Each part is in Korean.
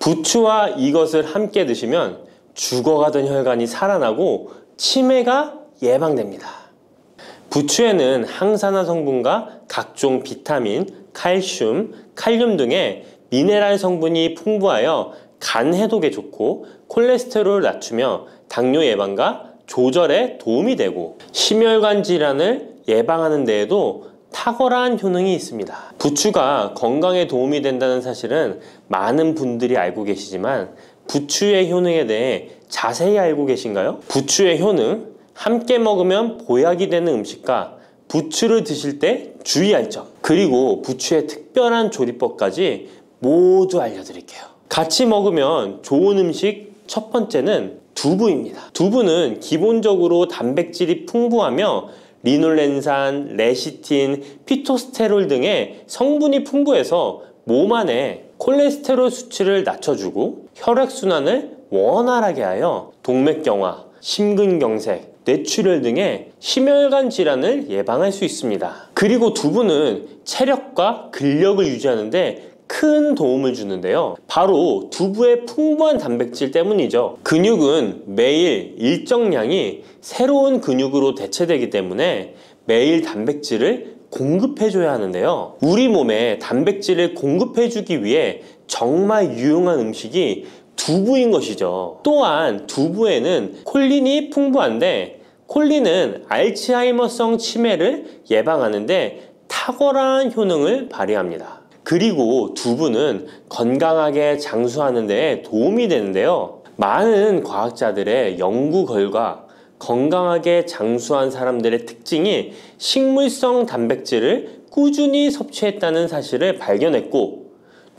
부추와 이것을 함께 드시면 죽어가던 혈관이 살아나고 치매가 예방됩니다. 부추에는 항산화 성분과 각종 비타민, 칼슘, 칼륨 등의 미네랄 성분이 풍부하여 간 해독에 좋고 콜레스테롤을 낮추며 당뇨 예방과 조절에 도움이 되고 심혈관 질환을 예방하는 데에도 탁월한 효능이 있습니다. 부추가 건강에 도움이 된다는 사실은 많은 분들이 알고 계시지만 부추의 효능에 대해 자세히 알고 계신가요? 부추의 효능, 함께 먹으면 보약이 되는 음식과 부추를 드실 때 주의할 점, 그리고 부추의 특별한 조리법까지 모두 알려드릴게요. 같이 먹으면 좋은 음식 첫 번째는 두부입니다. 두부는 기본적으로 단백질이 풍부하며 리놀렌산, 레시틴, 피토스테롤 등의 성분이 풍부해서 몸 안에 콜레스테롤 수치를 낮춰주고 혈액순환을 원활하게 하여 동맥경화, 심근경색, 뇌출혈 등의 심혈관 질환을 예방할 수 있습니다. 그리고 두부는 체력과 근력을 유지하는 데 큰 도움을 주는데요. 바로 두부의 풍부한 단백질 때문이죠. 근육은 매일 일정량이 새로운 근육으로 대체되기 때문에 매일 단백질을 공급해줘야 하는데요. 우리 몸에 단백질을 공급해주기 위해 정말 유용한 음식이 두부인 것이죠. 또한 두부에는 콜린이 풍부한데 콜린은 알츠하이머성 치매를 예방하는데 탁월한 효능을 발휘합니다. 그리고 두부는 건강하게 장수하는 데 도움이 되는데요. 많은 과학자들의 연구 결과 건강하게 장수한 사람들의 특징이 식물성 단백질을 꾸준히 섭취했다는 사실을 발견했고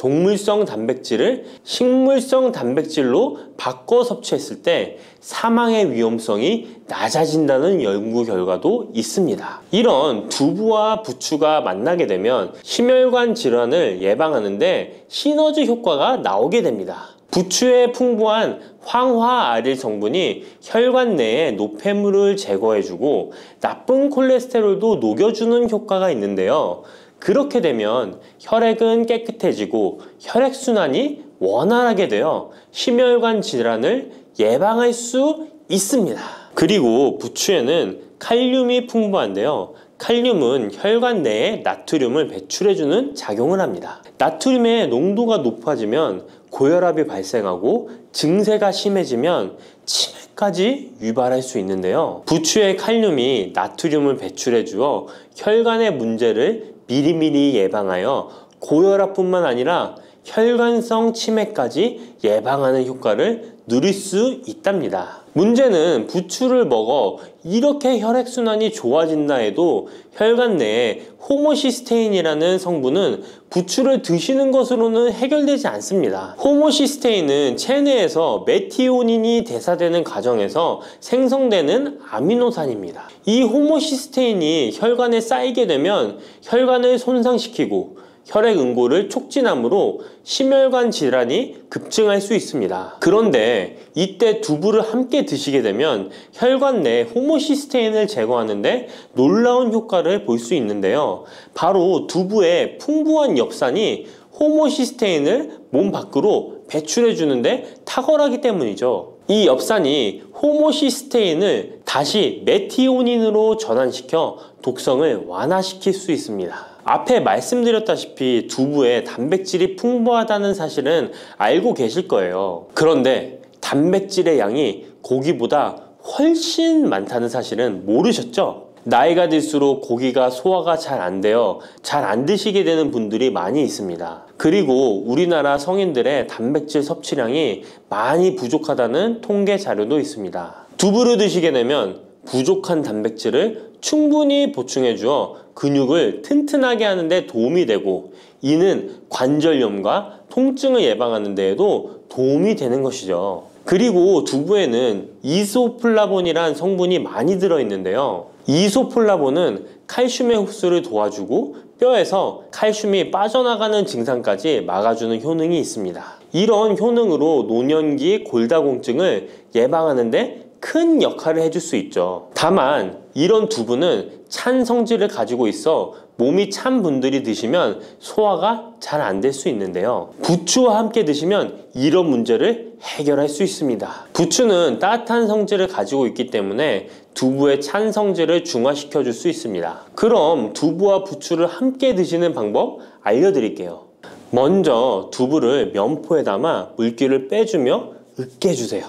동물성 단백질을 식물성 단백질로 바꿔 섭취했을 때 사망의 위험성이 낮아진다는 연구 결과도 있습니다. 이런 두부와 부추가 만나게 되면 심혈관 질환을 예방하는데 시너지 효과가 나오게 됩니다. 부추의 풍부한 황화아릴 성분이 혈관 내의 노폐물을 제거해주고 나쁜 콜레스테롤도 녹여주는 효과가 있는데요. 그렇게 되면 혈액은 깨끗해지고 혈액순환이 원활하게 되어 심혈관 질환을 예방할 수 있습니다. 그리고 부추에는 칼륨이 풍부한데요. 칼륨은 혈관 내에 나트륨을 배출해주는 작용을 합니다. 나트륨의 농도가 높아지면 고혈압이 발생하고 증세가 심해지면 치매까지 유발할 수 있는데요. 부추의 칼륨이 나트륨을 배출해 주어 혈관의 문제를 미리미리 예방하여 고혈압뿐만 아니라 혈관성 치매까지 예방하는 효과를 누릴 수 있답니다. 문제는 부추를 먹어 이렇게 혈액순환이 좋아진다 해도 혈관 내에 호모시스테인이라는 성분은 부추를 드시는 것으로는 해결되지 않습니다. 호모시스테인은 체내에서 메티오닌이 대사되는 과정에서 생성되는 아미노산입니다. 이 호모시스테인이 혈관에 쌓이게 되면 혈관을 손상시키고 혈액 응고를 촉진하므로 심혈관 질환이 급증할 수 있습니다. 그런데 이때 두부를 함께 드시게 되면 혈관 내 호모시스테인을 제거하는데 놀라운 효과를 볼 수 있는데요. 바로 두부의 풍부한 엽산이 호모시스테인을 몸 밖으로 배출해 주는데 탁월하기 때문이죠. 이 엽산이 호모시스테인을 다시 메티오닌으로 전환시켜 독성을 완화시킬 수 있습니다. 앞에 말씀드렸다시피 두부에 단백질이 풍부하다는 사실은 알고 계실 거예요. 그런데 단백질의 양이 고기보다 훨씬 많다는 사실은 모르셨죠? 나이가 들수록 고기가 소화가 잘 안 되어 잘 안 드시게 되는 분들이 많이 있습니다. 그리고 우리나라 성인들의 단백질 섭취량이 많이 부족하다는 통계 자료도 있습니다. 두부를 드시게 되면 부족한 단백질을 충분히 보충해 주어 근육을 튼튼하게 하는 데 도움이 되고 이는 관절염과 통증을 예방하는 데에도 도움이 되는 것이죠. 그리고 두부에는 이소플라본이란 성분이 많이 들어있는데요. 이소플라본은 칼슘의 흡수를 도와주고 뼈에서 칼슘이 빠져나가는 증상까지 막아주는 효능이 있습니다. 이런 효능으로 노년기 골다공증을 예방하는 데 큰 역할을 해줄 수 있죠. 다만 이런 두부는 찬 성질을 가지고 있어 몸이 찬 분들이 드시면 소화가 잘 안 될 수 있는데요. 부추와 함께 드시면 이런 문제를 해결할 수 있습니다. 부추는 따뜻한 성질을 가지고 있기 때문에 두부의 찬 성질을 중화시켜 줄 수 있습니다. 그럼 두부와 부추를 함께 드시는 방법 알려드릴게요. 먼저 두부를 면포에 담아 물기를 빼주며 으깨주세요.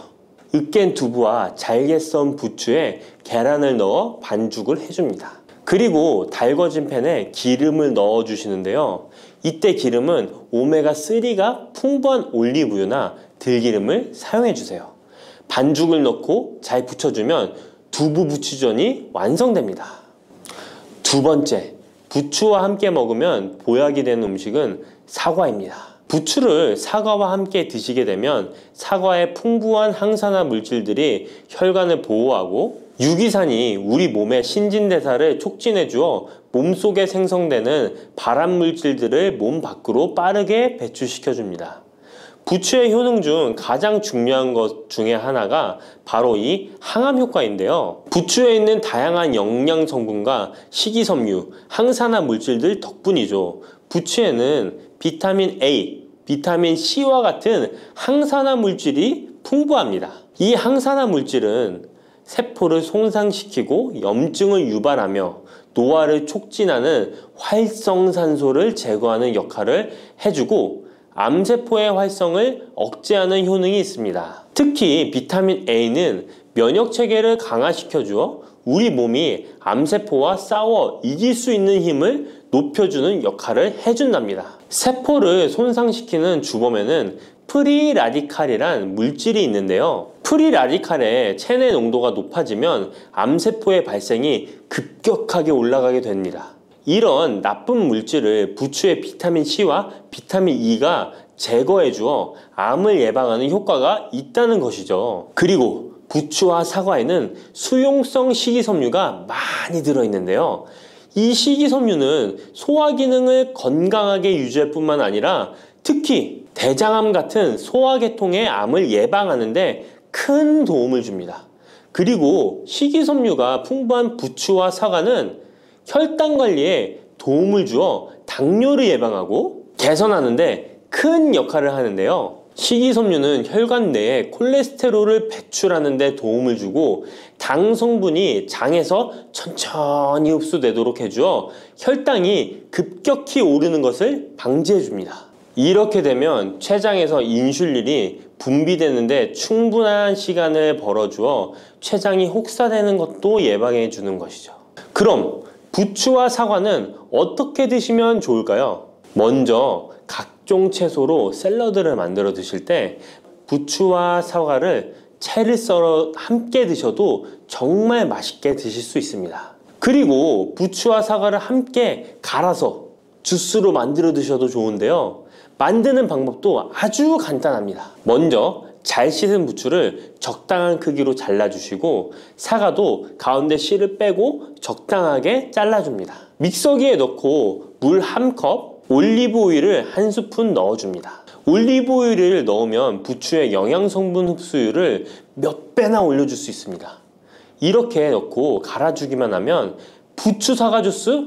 으깬 두부와 잘게 썬 부추에 계란을 넣어 반죽을 해줍니다. 그리고 달궈진 팬에 기름을 넣어 주시는데요. 이때 기름은 오메가3가 풍부한 올리브유나 들기름을 사용해 주세요. 반죽을 넣고 잘 부쳐주면 두부 부추전이 완성됩니다. 두 번째, 부추와 함께 먹으면 보약이 되는 음식은 사과입니다. 부추를 사과와 함께 드시게 되면 사과의 풍부한 항산화 물질들이 혈관을 보호하고 유기산이 우리 몸의 신진대사를 촉진해 주어 몸속에 생성되는 발암 물질들을 몸 밖으로 빠르게 배출시켜 줍니다. 부추의 효능 중 가장 중요한 것 중에 하나가 바로 이 항암 효과인데요. 부추에 있는 다양한 영양 성분과 식이섬유, 항산화 물질들 덕분이죠. 부추에는 비타민 A, 비타민 C와 같은 항산화 물질이 풍부합니다. 이 항산화 물질은 세포를 손상시키고 염증을 유발하며 노화를 촉진하는 활성산소를 제거하는 역할을 해주고 암세포의 활성을 억제하는 효능이 있습니다. 특히 비타민 A는 면역체계를 강화시켜 주어 우리 몸이 암세포와 싸워 이길 수 있는 힘을 높여주는 역할을 해준답니다. 세포를 손상시키는 주범에는 프리라디칼이란 물질이 있는데요. 프리라디칼의 체내 농도가 높아지면 암세포의 발생이 급격하게 올라가게 됩니다. 이런 나쁜 물질을 부추의 비타민 C와 비타민 E가 제거해 주어 암을 예방하는 효과가 있다는 것이죠. 그리고 부추와 사과에는 수용성 식이섬유가 많이 들어있는데요. 이 식이섬유는 소화 기능을 건강하게 유지할 뿐만 아니라 특히 대장암 같은 소화계통의 암을 예방하는 데 큰 도움을 줍니다. 그리고 식이섬유가 풍부한 부추와 사과는 혈당 관리에 도움을 주어 당뇨를 예방하고 개선하는 데 큰 역할을 하는데요. 식이섬유는 혈관 내에 콜레스테롤을 배출하는 데 도움을 주고 당 성분이 장에서 천천히 흡수되도록 해주어 혈당이 급격히 오르는 것을 방지해 줍니다. 이렇게 되면 췌장에서 인슐린이 분비되는데 충분한 시간을 벌어주어 췌장이 혹사되는 것도 예방해 주는 것이죠. 그럼 부추와 사과는 어떻게 드시면 좋을까요? 먼저 각종 채소로 샐러드를 만들어 드실 때 부추와 사과를 채를 썰어 함께 드셔도 정말 맛있게 드실 수 있습니다. 그리고 부추와 사과를 함께 갈아서 주스로 만들어 드셔도 좋은데요. 만드는 방법도 아주 간단합니다. 먼저 잘 씻은 부추를 적당한 크기로 잘라주시고 사과도 가운데 씨를 빼고 적당하게 잘라줍니다. 믹서기에 넣고 물 1컵, 올리브 오일을 1스푼 넣어줍니다. 올리브 오일을 넣으면 부추의 영양성분 흡수율을 몇 배나 올려줄 수 있습니다. 이렇게 넣고 갈아주기만 하면 부추 사과 주스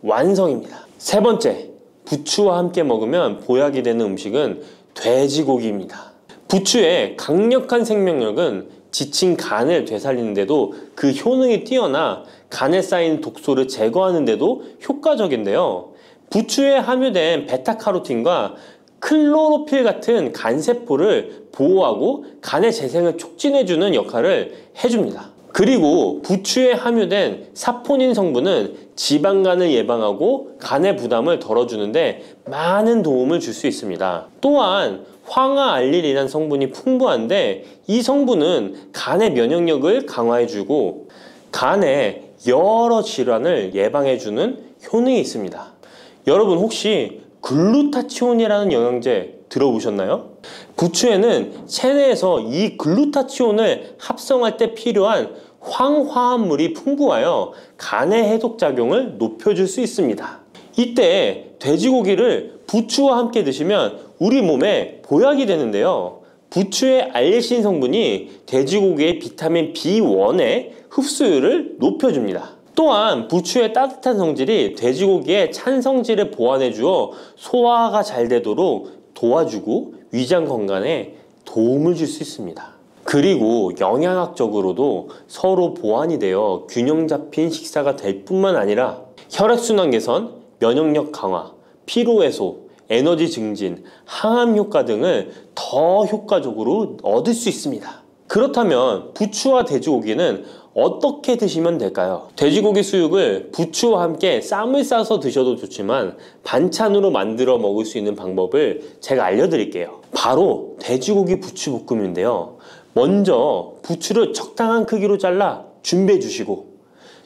완성입니다. 세 번째, 부추와 함께 먹으면 보약이 되는 음식은 돼지고기입니다. 부추의 강력한 생명력은 지친 간을 되살리는데도 그 효능이 뛰어나 간에 쌓인 독소를 제거하는데도 효과적인데요. 부추에 함유된 베타카로틴과 클로로필 같은 간세포를 보호하고 간의 재생을 촉진해주는 역할을 해줍니다. 그리고 부추에 함유된 사포닌 성분은 지방간을 예방하고 간의 부담을 덜어주는데 많은 도움을 줄 수 있습니다. 또한 황화알릴이라는 성분이 풍부한데 이 성분은 간의 면역력을 강화해주고 간의 여러 질환을 예방해주는 효능이 있습니다. 여러분 혹시 글루타치온이라는 영양제 들어보셨나요? 부추에는 체내에서 이 글루타치온을 합성할 때 필요한 황화합물이 풍부하여 간의 해독작용을 높여줄 수 있습니다. 이때 돼지고기를 부추와 함께 드시면 우리 몸에 보약이 되는데요. 부추의 알레신 성분이 돼지고기의 비타민 B1의 흡수율을 높여줍니다. 또한 부추의 따뜻한 성질이 돼지고기의 찬 성질을 보완해 주어 소화가 잘 되도록 도와주고 위장 건강에 도움을 줄 수 있습니다. 그리고 영양학적으로도 서로 보완이 되어 균형 잡힌 식사가 될 뿐만 아니라 혈액순환 개선, 면역력 강화, 피로 해소, 에너지 증진, 항암 효과 등을 더 효과적으로 얻을 수 있습니다. 그렇다면 부추와 돼지고기는 어떻게 드시면 될까요? 돼지고기 수육을 부추와 함께 쌈을 싸서 드셔도 좋지만 반찬으로 만들어 먹을 수 있는 방법을 제가 알려드릴게요. 바로 돼지고기 부추볶음인데요. 먼저 부추를 적당한 크기로 잘라 준비해 주시고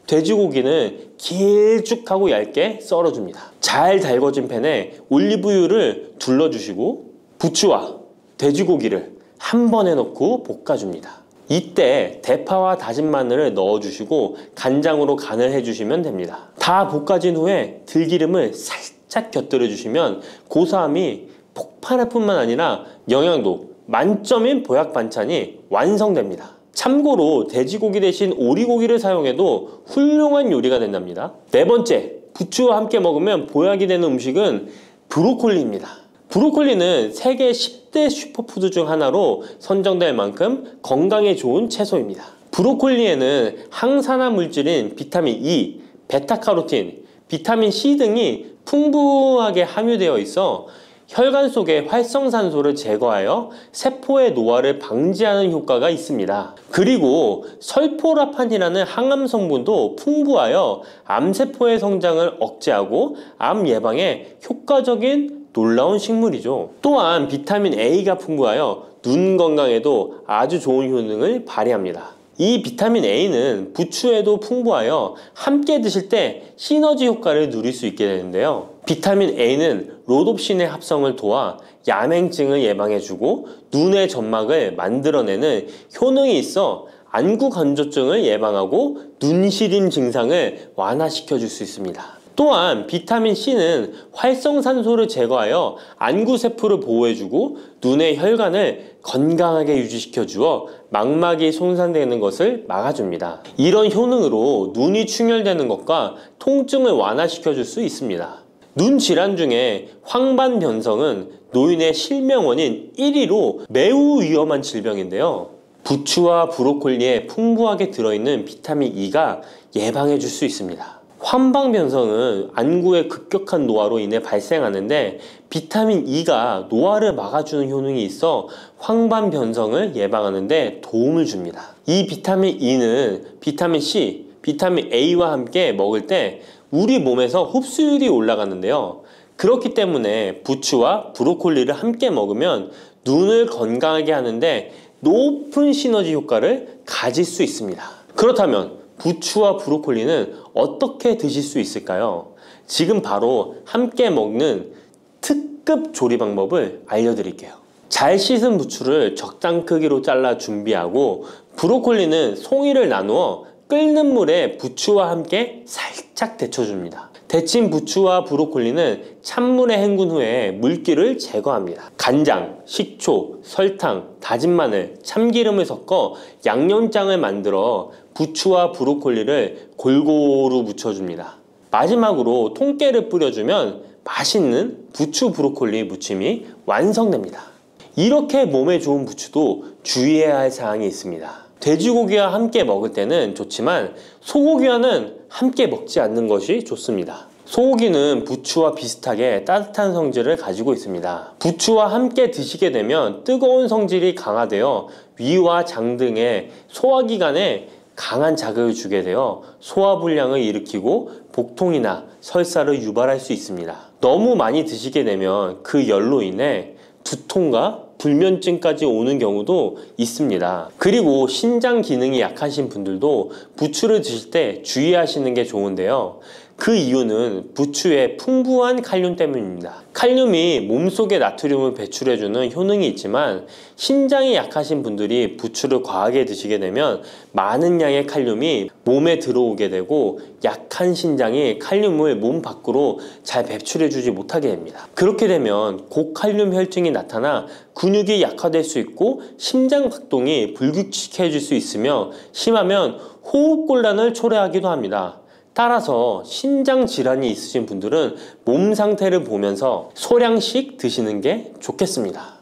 돼지고기는 길쭉하고 얇게 썰어줍니다. 잘 달궈진 팬에 올리브유를 둘러주시고 부추와 돼지고기를 한 번에 넣고 볶아줍니다. 이때 대파와 다진 마늘을 넣어주시고 간장으로 간을 해주시면 됩니다. 다 볶아진 후에 들기름을 살짝 곁들여 주시면 고소함이 폭발할 뿐만 아니라 영양도 만점인 보약 반찬이 완성됩니다. 참고로 돼지고기 대신 오리고기를 사용해도 훌륭한 요리가 된답니다. 네 번째, 부추와 함께 먹으면 보약이 되는 음식은 브로콜리입니다. 브로콜리는 세계 10대 슈퍼푸드 중 하나로 선정될 만큼 건강에 좋은 채소입니다. 브로콜리에는 항산화 물질인 비타민 E, 베타카로틴, 비타민 C 등이 풍부하게 함유되어 있어 혈관 속의 활성산소를 제거하여 세포의 노화를 방지하는 효과가 있습니다. 그리고 설포라판이라는 항암 성분도 풍부하여 암세포의 성장을 억제하고 암 예방에 효과적인 놀라운 식물이죠. 또한 비타민 A가 풍부하여 눈 건강에도 아주 좋은 효능을 발휘합니다. 이 비타민 A는 부추에도 풍부하여 함께 드실 때 시너지 효과를 누릴 수 있게 되는데요. 비타민 A는 로놉신의 합성을 도와 야맹증을 예방해주고 눈의 점막을 만들어내는 효능이 있어 안구 건조증을 예방하고 눈시림 증상을 완화시켜 줄 수 있습니다. 또한 비타민 C는 활성산소를 제거하여 안구세포를 보호해주고 눈의 혈관을 건강하게 유지시켜 주어 망막이 손상되는 것을 막아줍니다. 이런 효능으로 눈이 충혈되는 것과 통증을 완화시켜 줄 수 있습니다. 눈 질환 중에 황반변성은 노인의 실명원인 1위로 매우 위험한 질병인데요. 부추와 브로콜리에 풍부하게 들어있는 비타민 E가 예방해 줄 수 있습니다. 황반변성은 안구의 급격한 노화로 인해 발생하는데 비타민 E가 노화를 막아주는 효능이 있어 황반변성을 예방하는 데 도움을 줍니다. 이 비타민 E는 비타민 C, 비타민 A와 함께 먹을 때 우리 몸에서 흡수율이 올라가는데요. 그렇기 때문에 부추와 브로콜리를 함께 먹으면 눈을 건강하게 하는데 높은 시너지 효과를 가질 수 있습니다. 그렇다면 부추와 브로콜리는 어떻게 드실 수 있을까요? 지금 바로 함께 먹는 특급 조리 방법을 알려드릴게요. 잘 씻은 부추를 적당 크기로 잘라 준비하고 브로콜리는 송이를 나누어 끓는 물에 부추와 함께 살짝 데쳐줍니다. 데친 부추와 브로콜리는 찬물에 헹군 후에 물기를 제거합니다. 간장, 식초, 설탕, 다진 마늘, 참기름을 섞어 양념장을 만들어 부추와 브로콜리를 골고루 묻혀줍니다. 마지막으로 통깨를 뿌려주면 맛있는 부추 브로콜리 무침이 완성됩니다. 이렇게 몸에 좋은 부추도 주의해야 할 사항이 있습니다. 돼지고기와 함께 먹을 때는 좋지만 소고기와는 함께 먹지 않는 것이 좋습니다. 소고기는 부추와 비슷하게 따뜻한 성질을 가지고 있습니다. 부추와 함께 드시게 되면 뜨거운 성질이 강화되어 위와 장 등의 소화기관에 강한 자극을 주게 되어 소화불량을 일으키고 복통이나 설사를 유발할 수 있습니다. 너무 많이 드시게 되면 그 열로 인해 두통과 불면증까지 오는 경우도 있습니다. 그리고 신장 기능이 약하신 분들도 부추를 드실 때 주의하시는 게 좋은데요. 그 이유는 부추의 풍부한 칼륨 때문입니다. 칼륨이 몸속에 나트륨을 배출해주는 효능이 있지만 신장이 약하신 분들이 부추를 과하게 드시게 되면 많은 양의 칼륨이 몸에 들어오게 되고 약한 신장이 칼륨을 몸 밖으로 잘 배출해주지 못하게 됩니다. 그렇게 되면 고칼륨 혈증이 나타나 근육이 약화될 수 있고 심장 박동이 불규칙해질 수 있으며 심하면 호흡곤란을 초래하기도 합니다. 따라서 신장 질환이 있으신 분들은 몸 상태를 보면서 소량씩 드시는 게 좋겠습니다.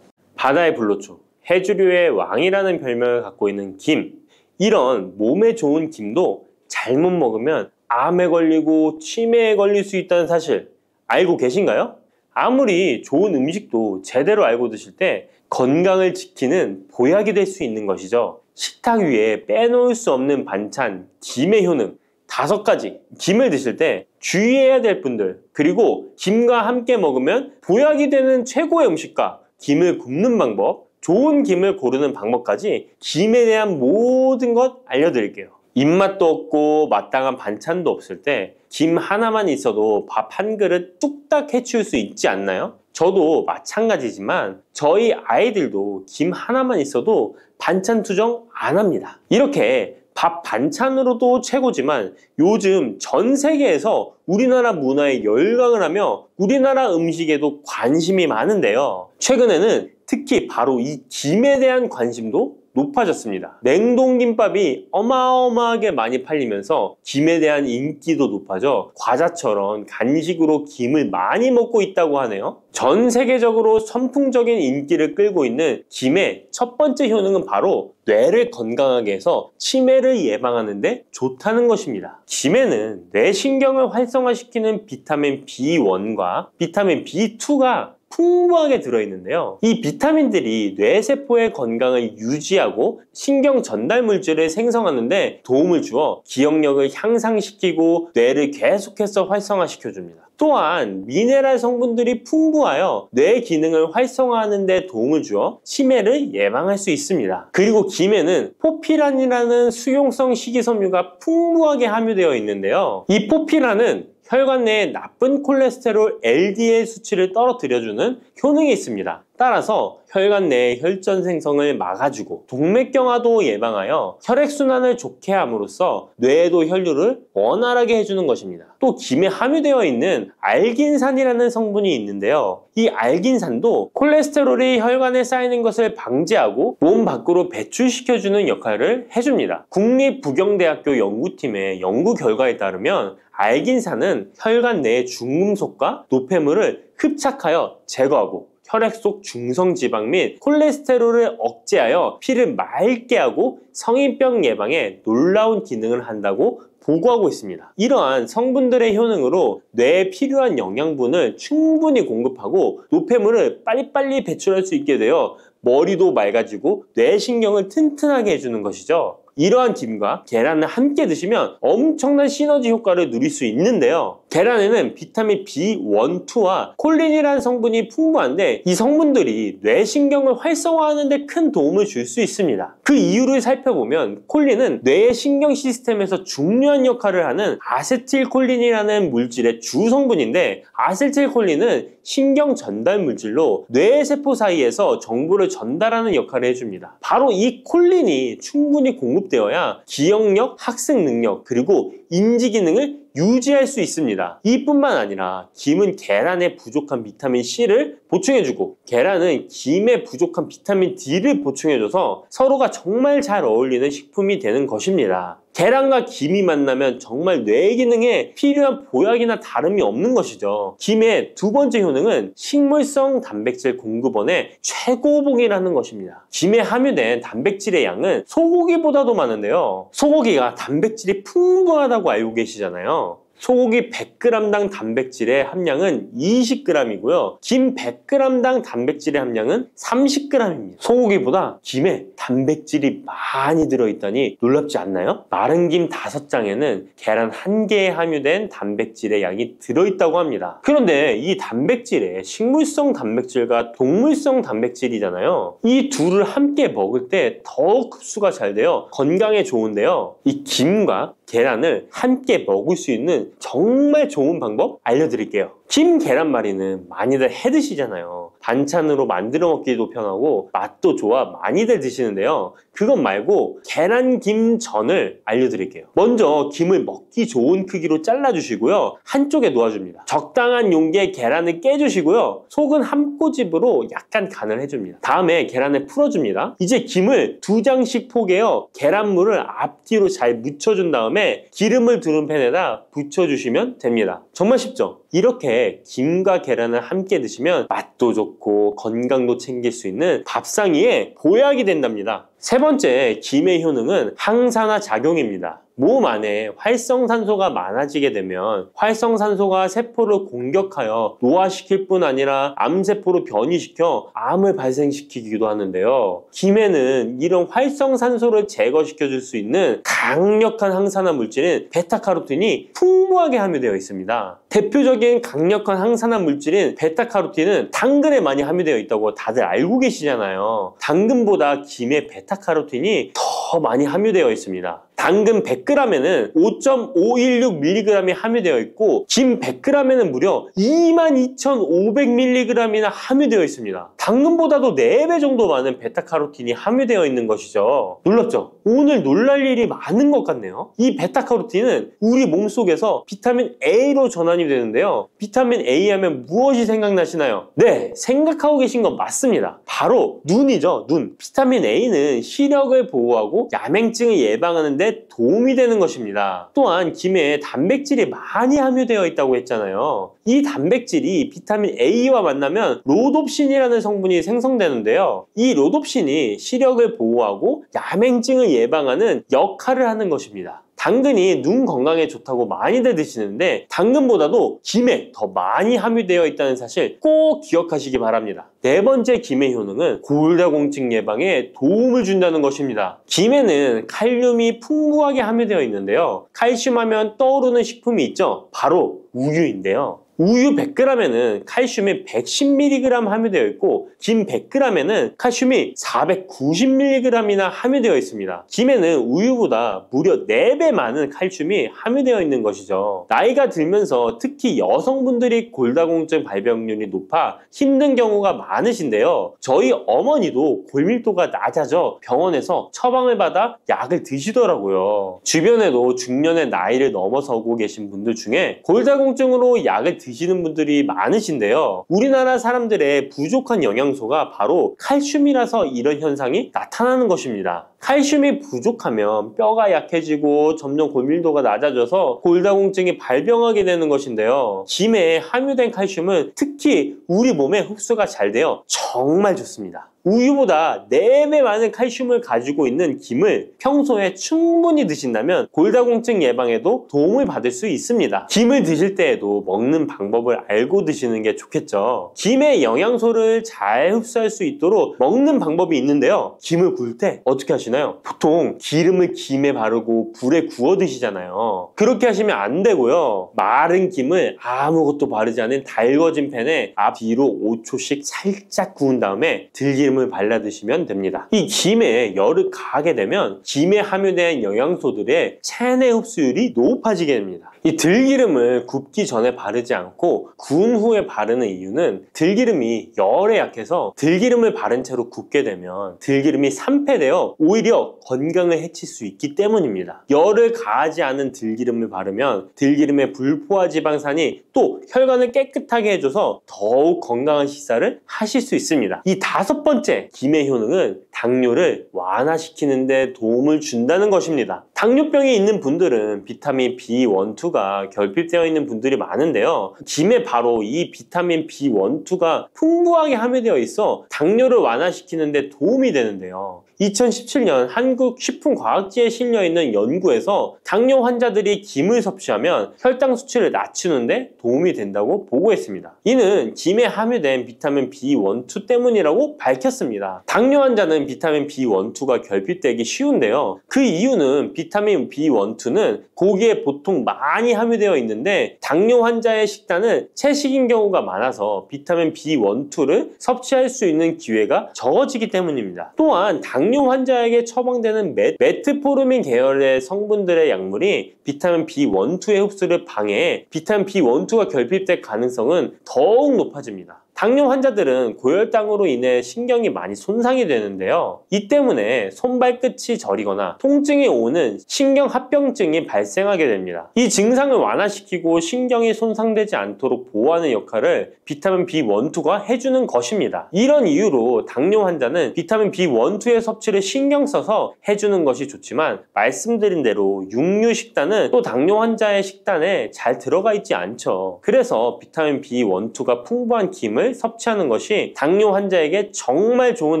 바다의 불로초, 해조류의 왕이라는 별명을 갖고 있는 김. 이런 몸에 좋은 김도 잘못 먹으면 암에 걸리고 치매에 걸릴 수 있다는 사실 알고 계신가요? 아무리 좋은 음식도 제대로 알고 드실 때 건강을 지키는 보약이 될 수 있는 것이죠. 식탁 위에 빼놓을 수 없는 반찬, 김의 효능 5가지. 김을 드실 때 주의해야 될 분들, 그리고 김과 함께 먹으면 보약이 되는 최고의 음식과 김을 굽는 방법, 좋은 김을 고르는 방법까지 김에 대한 모든 것 알려드릴게요. 입맛도 없고 마땅한 반찬도 없을 때 김 하나만 있어도 밥 한 그릇 뚝딱 해치울 수 있지 않나요? 저도 마찬가지지만 저희 아이들도 김 하나만 있어도 반찬 투정 안 합니다. 이렇게 밥 반찬으로도 최고지만 요즘 전 세계에서 우리나라 문화에 열광을 하며 우리나라 음식에도 관심이 많은데요. 최근에는 특히 바로 이 김에 대한 관심도 높아졌습니다. 냉동김밥이 어마어마하게 많이 팔리면서 김에 대한 인기도 높아져 과자처럼 간식으로 김을 많이 먹고 있다고 하네요. 전 세계적으로 선풍적인 인기를 끌고 있는 김의 첫 번째 효능은 바로 뇌를 건강하게 해서 치매를 예방하는 데 좋다는 것입니다. 김에는 뇌신경을 활성화시키는 비타민 B1과 비타민 B2가 풍부하게 들어있는데요. 이 비타민들이 뇌세포의 건강을 유지하고 신경 전달 물질을 생성하는 데 도움을 주어 기억력을 향상시키고 뇌를 계속해서 활성화시켜줍니다. 또한 미네랄 성분들이 풍부하여 뇌 기능을 활성화하는 데 도움을 주어 치매를 예방할 수 있습니다. 그리고 김에는 포피란이라는 수용성 식이섬유가 풍부하게 함유되어 있는데요. 이 포피란은 혈관 내에 나쁜 콜레스테롤 LDL 수치를 떨어뜨려주는 효능이 있습니다. 따라서 혈관 내의 혈전 생성을 막아주고 동맥경화도 예방하여 혈액순환을 좋게 함으로써 뇌에도 혈류를 원활하게 해주는 것입니다. 또 김에 함유되어 있는 알긴산이라는 성분이 있는데요. 이 알긴산도 콜레스테롤이 혈관에 쌓이는 것을 방지하고 몸 밖으로 배출시켜주는 역할을 해줍니다. 국립부경대학교 연구팀의 연구 결과에 따르면 알긴산은 혈관 내의 중금속과 노폐물을 흡착하여 제거하고 혈액 속 중성지방 및 콜레스테롤을 억제하여 피를 맑게 하고 성인병 예방에 놀라운 기능을 한다고 보고하고 있습니다. 이러한 성분들의 효능으로 뇌에 필요한 영양분을 충분히 공급하고 노폐물을 빨리빨리 배출할 수 있게 되어 머리도 맑아지고 뇌신경을 튼튼하게 해주는 것이죠. 이러한 김과 계란을 함께 드시면 엄청난 시너지 효과를 누릴 수 있는데요. 계란에는 비타민 B1, 2와 콜린이라는 성분이 풍부한데 이 성분들이 뇌신경을 활성화하는 데 큰 도움을 줄 수 있습니다. 그 이유를 살펴보면 콜린은 뇌의 신경 시스템에서 중요한 역할을 하는 아세틸콜린이라는 물질의 주 성분인데 아세틸콜린은 신경 전달 물질로 뇌세포 사이에서 정보를 전달하는 역할을 해줍니다. 바로 이 콜린이 충분히 공급되어야 기억력, 학습 능력, 그리고 인지 기능을 유지할 수 있습니다. 이뿐만 아니라 김은 계란에 부족한 비타민 C를 보충해주고 계란은 김에 부족한 비타민 D를 보충해줘서 서로가 정말 잘 어울리는 식품이 되는 것입니다. 계란과 김이 만나면 정말 뇌 기능에 필요한 보약이나 다름이 없는 것이죠. 김의 두 번째 효능은 식물성 단백질 공급원의 최고봉이라는 것입니다. 김에 함유된 단백질의 양은 소고기보다도 많은데요. 소고기가 단백질이 풍부하다고 알고 계시잖아요. 소고기 100g당 단백질의 함량은 20g이고요. 김 100g당 단백질의 함량은 30g입니다. 소고기보다 김에 단백질이 많이 들어있다니 놀랍지 않나요? 마른 김 5장에는 계란 1개에 함유된 단백질의 양이 들어있다고 합니다. 그런데 이 단백질에 식물성 단백질과 동물성 단백질이잖아요. 이 둘을 함께 먹을 때 더욱 흡수가 잘 되어 건강에 좋은데요. 이 김과 계란을 함께 먹을 수 있는 정말 좋은 방법 알려드릴게요. 김 계란말이는 많이들 해 드시잖아요. 반찬으로 만들어 먹기도 편하고 맛도 좋아 많이들 드시는데요. 그것 말고 계란김전을 알려드릴게요. 먼저 김을 먹기 좋은 크기로 잘라주시고요. 한쪽에 놓아줍니다. 적당한 용기에 계란을 깨주시고요. 속은 한 꼬집으로 약간 간을 해줍니다. 다음에 계란을 풀어줍니다. 이제 김을 2장씩 포개어 계란물을 앞뒤로 잘 묻혀준 다음에 기름을 두른 팬에다 부쳐주시면 됩니다. 정말 쉽죠? 이렇게 김과 계란을 함께 드시면 맛도 좋고 건강도 챙길 수 있는 밥상위의 보약이 된답니다. 세 번째, 김의 효능은 항산화 작용입니다. 몸 안에 활성산소가 많아지게 되면 활성산소가 세포를 공격하여 노화시킬 뿐 아니라 암세포로 변이시켜 암을 발생시키기도 하는데요. 김에는 이런 활성산소를 제거시켜 줄 수 있는 강력한 항산화 물질인 베타카로틴이 풍부하게 함유되어 있습니다. 대표적인 강력한 항산화 물질인 베타카로틴은 당근에 많이 함유되어 있다고 다들 알고 계시잖아요. 당근보다 김에 베타카로틴이 더 많이 함유되어 있습니다. 당근 100g에는 5.516mg이 함유되어 있고 김 100g에는 무려 22,500mg이나 함유되어 있습니다. 당근보다도 4배 정도 많은 베타카로틴이 함유되어 있는 것이죠. 놀랍죠? 오늘 놀랄 일이 많은 것 같네요. 이 베타카로틴은 우리 몸속에서 비타민 A로 전환이 되는데요. 비타민 A 하면 무엇이 생각나시나요? 네, 생각하고 계신 건 맞습니다. 바로 눈이죠, 눈. 비타민 A는 시력을 보호하고 야맹증을 예방하는 데 도움이 되는 것입니다. 또한 김에 단백질이 많이 함유되어 있다고 했잖아요. 이 단백질이 비타민 A와 만나면 로놉신이라는 성분이 생성되는데요. 이 로놉신이 시력을 보호하고 야맹증을 예방하는 역할을 하는 것입니다. 당근이 눈 건강에 좋다고 많이들 드시는데 당근보다도 김에 더 많이 함유되어 있다는 사실 꼭 기억하시기 바랍니다. 네 번째 김의 효능은 골다공증 예방에 도움을 준다는 것입니다. 김에는 칼륨이 풍부하게 함유되어 있는데요. 칼슘 하면 떠오르는 식품이 있죠. 바로 우유인데요. 우유 100g에는 칼슘이 110mg 함유되어 있고 김 100g에는 칼슘이 490mg이나 함유되어 있습니다. 김에는 우유보다 무려 4배 많은 칼슘이 함유되어 있는 것이죠. 나이가 들면서 특히 여성분들이 골다공증 발병률이 높아 힘든 경우가 많으신데요. 저희 어머니도 골밀도가 낮아져 병원에서 처방을 받아 약을 드시더라고요. 주변에도 중년의 나이를 넘어서고 계신 분들 중에 골다공증으로 약을 드시는 분들이 많으신데요. 우리나라 사람들의 부족한 영양소가 바로 칼슘이라서 이런 현상이 나타나는 것입니다. 칼슘이 부족하면 뼈가 약해지고 점점 골밀도가 낮아져서 골다공증이 발병하게 되는 것인데요. 김에 함유된 칼슘은 특히 우리 몸에 흡수가 잘 되어 정말 좋습니다. 우유보다 4배 많은 칼슘을 가지고 있는 김을 평소에 충분히 드신다면 골다공증 예방에도 도움을 받을 수 있습니다. 김을 드실 때에도 먹는 방법을 알고 드시는 게 좋겠죠. 김의 영양소를 잘 흡수할 수 있도록 먹는 방법이 있는데요. 김을 구울 때 어떻게 하시나요? 보통 기름을 김에 바르고 불에 구워 드시잖아요. 그렇게 하시면 안 되고요. 마른 김을 아무것도 바르지 않은 달궈진 팬에 앞뒤로 5초씩 살짝 구운 다음에 들기름을 발라 드시면 됩니다. 이 김에 열을 가하게 되면 김에 함유된 영양소들의 체내 흡수율이 높아지게 됩니다. 이 들기름을 굽기 전에 바르지 않고 구운 후에 바르는 이유는 들기름이 열에 약해서 들기름을 바른 채로 굽게 되면 들기름이 산패되어 오히려 건강을 해칠 수 있기 때문입니다. 열을 가하지 않은 들기름을 바르면 들기름의 불포화 지방산이 또 혈관을 깨끗하게 해줘서 더욱 건강한 식사를 하실 수 있습니다. 이 5번째 김의 효능은 당뇨를 완화시키는 데 도움을 준다는 것입니다. 당뇨병이 있는 분들은 비타민 B1, 2가 결핍되어 있는 분들이 많은데요. 김에 바로 이 비타민 B1, 2가 풍부하게 함유되어 있어 당뇨를 완화시키는 데 도움이 되는데요. 2017년 한국식품과학지에 실려있는 연구에서 당뇨 환자들이 김을 섭취하면 혈당 수치를 낮추는 데 도움이 된다고 보고했습니다. 이는 김에 함유된 비타민 B1, 2 때문이라고 밝혔습니다. 당뇨 환자는 비타민 B12가 결핍되기 쉬운데요. 그 이유는 비타민 B12는 고기에 보통 많이 함유되어 있는데 당뇨 환자의 식단은 채식인 경우가 많아서 비타민 B12를 섭취할 수 있는 기회가 적어지기 때문입니다. 또한 당뇨 환자에게 처방되는 메트포르민 계열의 성분들의 약물이 비타민 B12의 흡수를 방해해 비타민 B12가 결핍될 가능성은 더욱 높아집니다. 당뇨 환자들은 고혈당으로 인해 신경이 많이 손상이 되는데요. 이 때문에 손발끝이 저리거나 통증이 오는 신경합병증이 발생하게 됩니다. 이 증상을 완화시키고 신경이 손상되지 않도록 보호하는 역할을 비타민 B12가 해주는 것입니다. 이런 이유로 당뇨 환자는 비타민 B12의 섭취를 신경 써서 해주는 것이 좋지만 말씀드린 대로 육류 식단은 또 당뇨 환자의 식단에 잘 들어가 있지 않죠. 그래서 비타민 B12가 풍부한 김을 섭취하는 것이 당뇨 환자에게 정말 좋은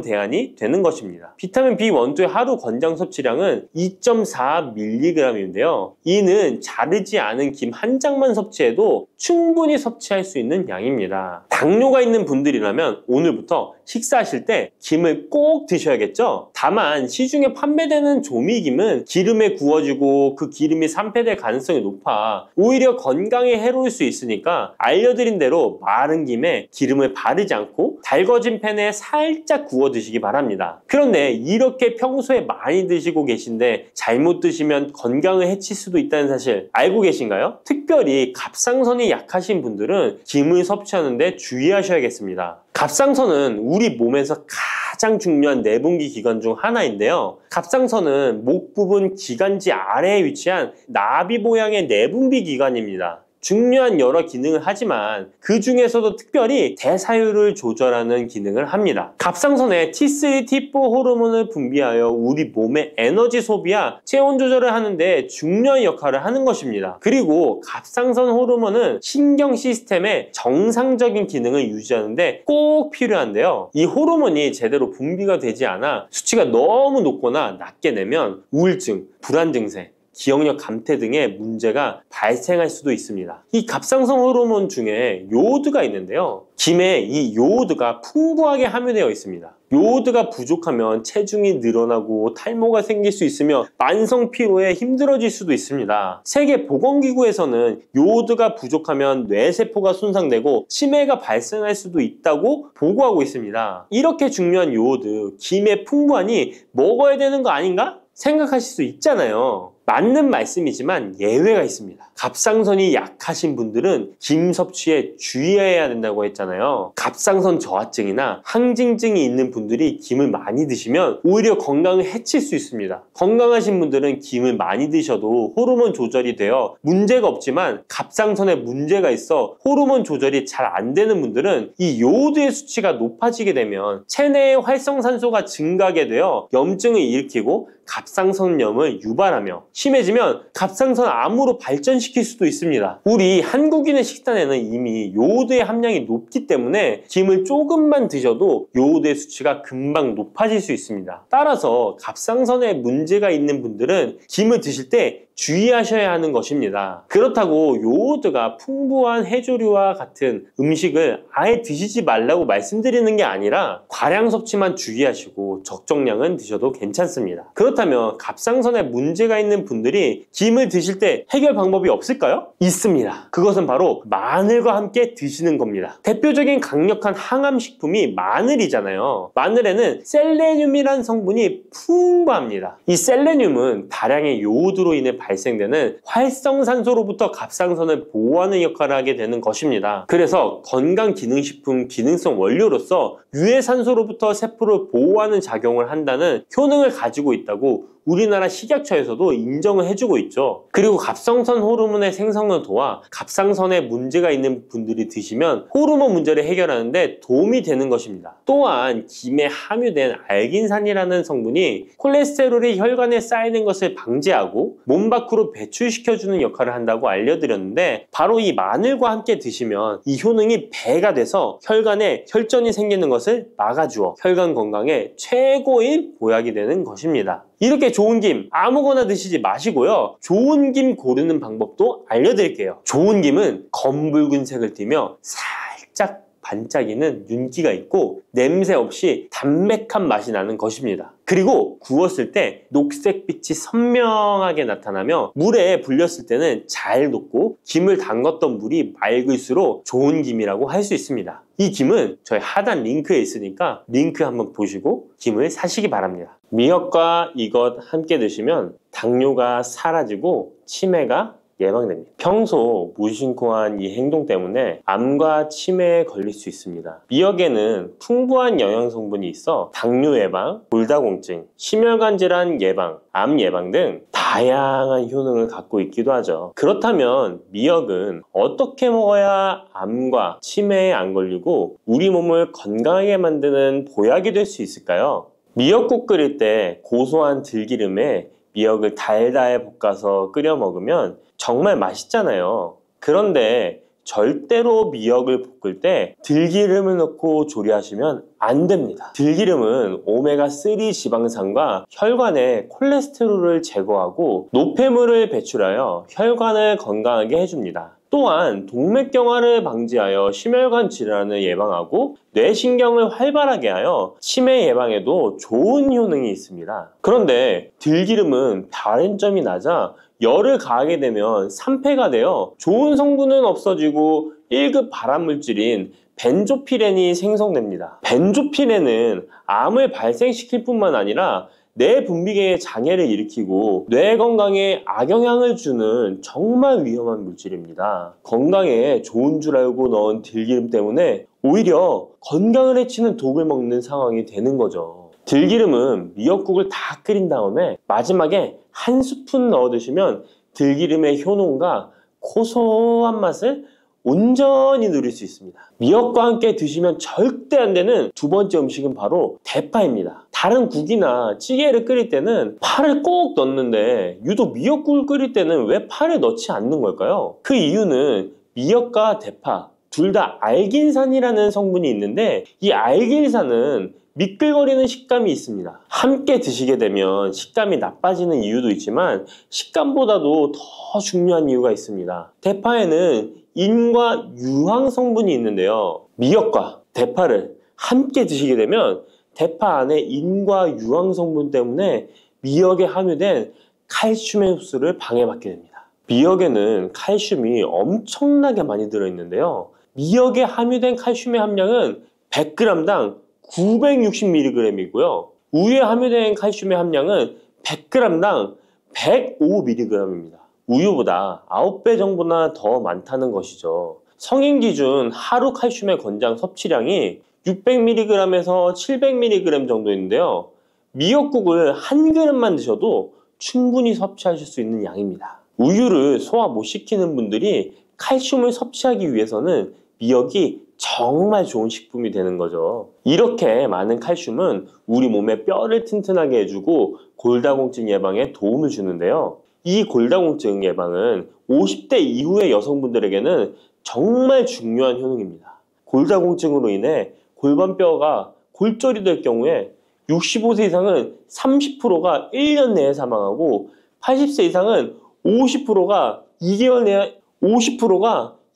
대안이 되는 것입니다. 비타민 B12의 하루 권장 섭취량은 2.4mg인데요. 이는 자르지 않은 김 한 장만 섭취해도 충분히 섭취할 수 있는 양입니다. 당뇨가 있는 분들이라면 오늘부터 식사하실 때 김을 꼭 드셔야겠죠? 다만 시중에 판매되는 조미김은 기름에 구워지고 그 기름이 산패될 가능성이 높아 오히려 건강에 해로울 수 있으니까 알려드린 대로 마른 김에 기름을 바르지 않고 달궈진 팬에 살짝 구워 드시기 바랍니다. 그런데 이렇게 평소에 많이 드시고 계신데 잘못 드시면 건강을 해칠 수도 있다는 사실 알고 계신가요? 특별히 갑상선이 약하신 분들은 김을 섭취하는데 주의하셔야겠습니다. 갑상선은 우리 몸에서 가장 중요한 내분기 기관 중 하나인데요. 갑상선은 목 부분 기관지 아래에 위치한 나비 모양의 내분비 기관입니다. 중요한 여러 기능을 하지만 그 중에서도 특별히 대사율을 조절하는 기능을 합니다. 갑상선에 T3, T4 호르몬을 분비하여 우리 몸의 에너지 소비와 체온 조절을 하는데 중요한 역할을 하는 것입니다. 그리고 갑상선 호르몬은 신경 시스템의 정상적인 기능을 유지하는데 꼭 필요한데요. 이 호르몬이 제대로 분비가 되지 않아 수치가 너무 높거나 낮게 되면 우울증, 불안 증세, 기억력 감퇴 등의 문제가 발생할 수도 있습니다. 이 갑상선 호르몬 중에 요오드가 있는데요. 김에 이 요오드가 풍부하게 함유되어 있습니다. 요오드가 부족하면 체중이 늘어나고 탈모가 생길 수 있으며 만성 피로에 힘들어질 수도 있습니다. 세계보건기구에서는 요오드가 부족하면 뇌세포가 손상되고 치매가 발생할 수도 있다고 보고하고 있습니다. 이렇게 중요한 요오드, 김에 풍부하니 먹어야 되는 거 아닌가? 생각하실 수 있잖아요. 맞는 말씀이지만 예외가 있습니다. 갑상선이 약하신 분들은 김 섭취에 주의해야 된다고 했잖아요. 갑상선 저하증이나 항진증이 있는 분들이 김을 많이 드시면 오히려 건강을 해칠 수 있습니다. 건강하신 분들은 김을 많이 드셔도 호르몬 조절이 되어 문제가 없지만 갑상선에 문제가 있어 호르몬 조절이 잘 안 되는 분들은 이 요오드의 수치가 높아지게 되면 체내의 활성산소가 증가하게 되어 염증을 일으키고 갑상선염을 유발하며 심해지면 갑상선 암으로 발전시킬 수도 있습니다. 우리 한국인의 식단에는 이미 요오드의 함량이 높기 때문에 김을 조금만 드셔도 요오드의 수치가 금방 높아질 수 있습니다. 따라서 갑상선에 문제가 있는 분들은 김을 드실 때 주의하셔야 하는 것입니다. 그렇다고 요오드가 풍부한 해조류와 같은 음식을 아예 드시지 말라고 말씀드리는 게 아니라 과량 섭취만 주의하시고 적정량은 드셔도 괜찮습니다. 그렇다면 갑상선에 문제가 있는 분들이 김을 드실 때 해결 방법이 없을까요? 있습니다. 그것은 바로 마늘과 함께 드시는 겁니다. 대표적인 강력한 항암식품이 마늘이잖아요. 마늘에는 셀레늄이라는 성분이 풍부합니다. 이 셀레늄은 다량의 요오드로 인해 발생되는 활성산소로부터 갑상선을 보호하는 역할을 하게 되는 것입니다. 그래서 건강기능식품 기능성 원료로서 유해산소로부터 세포를 보호하는 작용을 한다는 효능을 가지고 있다고 우리나라 식약처에서도 인정을 해주고 있죠. 그리고 갑상선 호르몬의 생성을 도와 갑상선에 문제가 있는 분들이 드시면 호르몬 문제를 해결하는데 도움이 되는 것입니다. 또한 김에 함유된 알긴산이라는 성분이 콜레스테롤이 혈관에 쌓이는 것을 방지하고 몸 밖으로 배출시켜주는 역할을 한다고 알려드렸는데 바로 이 마늘과 함께 드시면 이 효능이 배가 돼서 혈관에 혈전이 생기는 것을 막아주어 혈관 건강에 최고의 보약이 되는 것입니다. 이렇게 좋은 김 아무거나 드시지 마시고요. 좋은 김 고르는 방법도 알려드릴게요. 좋은 김은 검붉은 색을 띠며 살짝 반짝이는 윤기가 있고 냄새 없이 담백한 맛이 나는 것입니다. 그리고 구웠을 때 녹색빛이 선명하게 나타나며 물에 불렸을 때는 잘 녹고 김을 담갔던 물이 맑을수록 좋은 김이라고 할 수 있습니다. 이 김은 저희 하단 링크에 있으니까 링크 한번 보시고 김을 사시기 바랍니다. 미역과 이것 함께 드시면 당뇨가 사라지고 치매가 예방됩니다. 평소 무심코한 이 행동 때문에 암과 치매에 걸릴 수 있습니다. 미역에는 풍부한 영양 성분이 있어 당뇨 예방, 골다공증, 심혈관 질환 예방, 암 예방 등 다양한 효능을 갖고 있기도 하죠. 그렇다면 미역은 어떻게 먹어야 암과 치매에 안 걸리고 우리 몸을 건강하게 만드는 보약이 될 수 있을까요? 미역국 끓일 때 고소한 들기름에 미역을 달달 볶아서 끓여 먹으면 정말 맛있잖아요. 그런데 절대로 미역을 볶을 때 들기름을 넣고 조리하시면 안 됩니다. 들기름은 오메가3 지방산과 혈관의 콜레스테롤을 제거하고 노폐물을 배출하여 혈관을 건강하게 해줍니다. 또한 동맥경화를 방지하여 심혈관 질환을 예방하고 뇌신경을 활발하게 하여 치매 예방에도 좋은 효능이 있습니다. 그런데 들기름은 다른 점이 낮아 열을 가하게 되면 산패가 되어 좋은 성분은 없어지고 1급 발암물질인 벤조피렌이 생성됩니다. 벤조피렌은 암을 발생시킬 뿐만 아니라 뇌 분비계의 장애를 일으키고 뇌 건강에 악영향을 주는 정말 위험한 물질입니다. 건강에 좋은 줄 알고 넣은 들기름 때문에 오히려 건강을 해치는 독을 먹는 상황이 되는 거죠. 들기름은 미역국을 다 끓인 다음에 마지막에 한 스푼 넣어 드시면 들기름의 효능과 고소한 맛을 온전히 누릴 수 있습니다. 미역과 함께 드시면 절대 안 되는 두 번째 음식은 바로 대파입니다. 다른 국이나 찌개를 끓일 때는 파를 꼭 넣는데 유독 미역국을 끓일 때는 왜 파를 넣지 않는 걸까요? 그 이유는 미역과 대파 둘 다 알긴산이라는 성분이 있는데 이 알긴산은 미끌거리는 식감이 있습니다. 함께 드시게 되면 식감이 나빠지는 이유도 있지만 식감보다도 더 중요한 이유가 있습니다. 대파에는 인과 유황 성분이 있는데요. 미역과 대파를 함께 드시게 되면 대파 안에 인과 유황 성분 때문에 미역에 함유된 칼슘의 흡수를 방해받게 됩니다. 미역에는 칼슘이 엄청나게 많이 들어있는데요. 미역에 함유된 칼슘의 함량은 100g당 960mg이고요. 우유에 함유된 칼슘의 함량은 100g당 105mg입니다. 우유보다 9배 정도나 더 많다는 것이죠. 성인 기준 하루 칼슘의 권장 섭취량이 600mg에서 700mg 정도인데요. 미역국을 한 그릇만 드셔도 충분히 섭취하실 수 있는 양입니다. 우유를 소화 못 시키는 분들이 칼슘을 섭취하기 위해서는 미역이 정말 좋은 식품이 되는 거죠. 이렇게 많은 칼슘은 우리 몸의 뼈를 튼튼하게 해주고 골다공증 예방에 도움을 주는데요. 이 골다공증 예방은 50대 이후의 여성분들에게는 정말 중요한 효능입니다. 골다공증으로 인해 골반뼈가 골절이 될 경우에 65세 이상은 30%가 1년 내에 사망하고 80세 이상은 50%가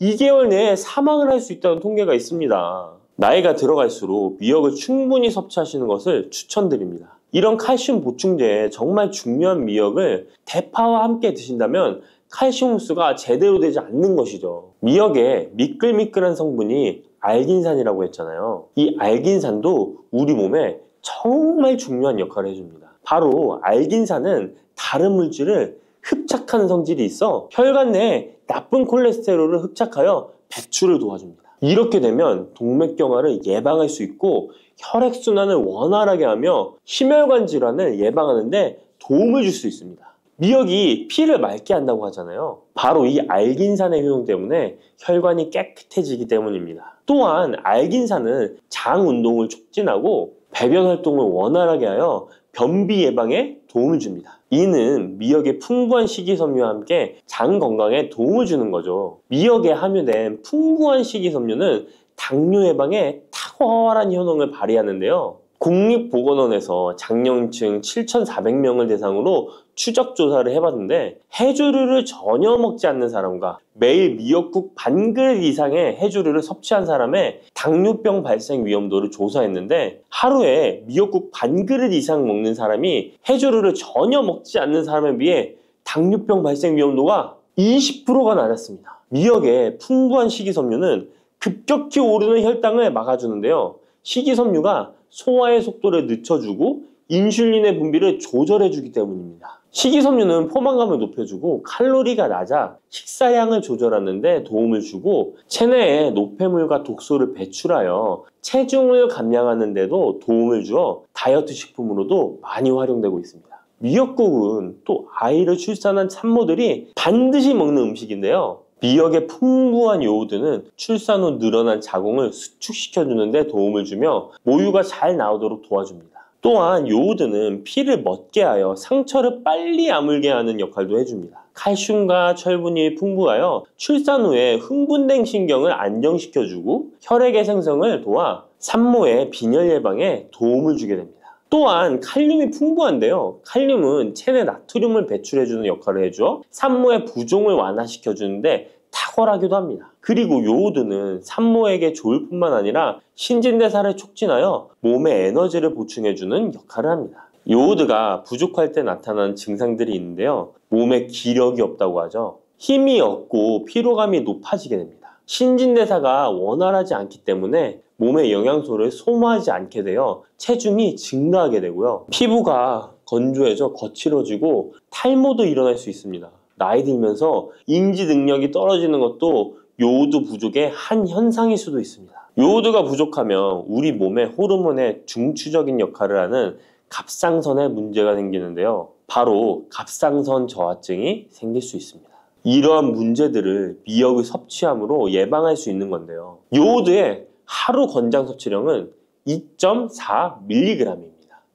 2개월 내에 사망을 할 수 있다는 통계가 있습니다. 나이가 들어갈수록 미역을 충분히 섭취하시는 것을 추천드립니다. 이런 칼슘 보충제에 정말 중요한 미역을 대파와 함께 드신다면 칼슘 흡수가 제대로 되지 않는 것이죠. 미역에 미끌미끌한 성분이 알긴산이라고 했잖아요. 이 알긴산도 우리 몸에 정말 중요한 역할을 해줍니다. 바로 알긴산은 다른 물질을 흡착하는 성질이 있어 혈관 내에 나쁜 콜레스테롤을 흡착하여 배출을 도와줍니다. 이렇게 되면 동맥경화를 예방할 수 있고 혈액순환을 원활하게 하며 심혈관 질환을 예방하는 데 도움을 줄 수 있습니다. 미역이 피를 맑게 한다고 하잖아요. 바로 이 알긴산의 효능 때문에 혈관이 깨끗해지기 때문입니다. 또한 알긴산은 장 운동을 촉진하고 배변 활동을 원활하게 하여 변비 예방에 도움을 줍니다. 이는 미역의 풍부한 식이섬유와 함께 장 건강에 도움을 주는 거죠. 미역에 함유된 풍부한 식이섬유는 당뇨 예방에 탁월한 효능을 발휘하는데요. 국립보건원에서 장년층 7,400명을 대상으로 추적 조사를 해봤는데 해조류를 전혀 먹지 않는 사람과 매일 미역국 반 그릇 이상의 해조류를 섭취한 사람의 당뇨병 발생 위험도를 조사했는데 하루에 미역국 반 그릇 이상 먹는 사람이 해조류를 전혀 먹지 않는 사람에 비해 당뇨병 발생 위험도가 20%가 낮았습니다. 미역의 풍부한 식이섬유는 급격히 오르는 혈당을 막아주는데요. 식이섬유가 소화의 속도를 늦춰주고 인슐린의 분비를 조절해주기 때문입니다. 식이섬유는 포만감을 높여주고 칼로리가 낮아 식사량을 조절하는 데 도움을 주고 체내에 노폐물과 독소를 배출하여 체중을 감량하는 데도 도움을 주어 다이어트 식품으로도 많이 활용되고 있습니다. 미역국은 또 아이를 출산한 산모들이 반드시 먹는 음식인데요. 미역의 풍부한 요오드는 출산 후 늘어난 자궁을 수축시켜주는 데 도움을 주며 모유가 잘 나오도록 도와줍니다. 또한 요오드는 피를 멎게 하여 상처를 빨리 아물게 하는 역할도 해줍니다. 칼슘과 철분이 풍부하여 출산 후에 흥분된 신경을 안정시켜주고 혈액의 생성을 도와 산모의 빈혈 예방에 도움을 주게 됩니다. 또한 칼륨이 풍부한데요. 칼륨은 체내 나트륨을 배출해주는 역할을 해줘 산모의 부종을 완화시켜주는데 탁월하기도 합니다. 그리고 요오드는 산모에게 좋을 뿐만 아니라 신진대사를 촉진하여 몸에 에너지를 보충해주는 역할을 합니다. 요오드가 부족할 때 나타나는 증상들이 있는데요. 몸에 기력이 없다고 하죠. 힘이 없고 피로감이 높아지게 됩니다. 신진대사가 원활하지 않기 때문에 몸의 영양소를 소모하지 않게 되어 체중이 증가하게 되고요. 피부가 건조해져 거칠어지고 탈모도 일어날 수 있습니다. 나이 들면서 인지 능력이 떨어지는 것도 요오드 부족의 한 현상일 수도 있습니다. 요오드가 부족하면 우리 몸의 호르몬의 중추적인 역할을 하는 갑상선에 문제가 생기는데요. 바로 갑상선 저하증이 생길 수 있습니다. 이러한 문제들을 미역을 섭취함으로 예방할 수 있는 건데요. 요오드의 하루 권장 섭취량은 2.4mg입니다.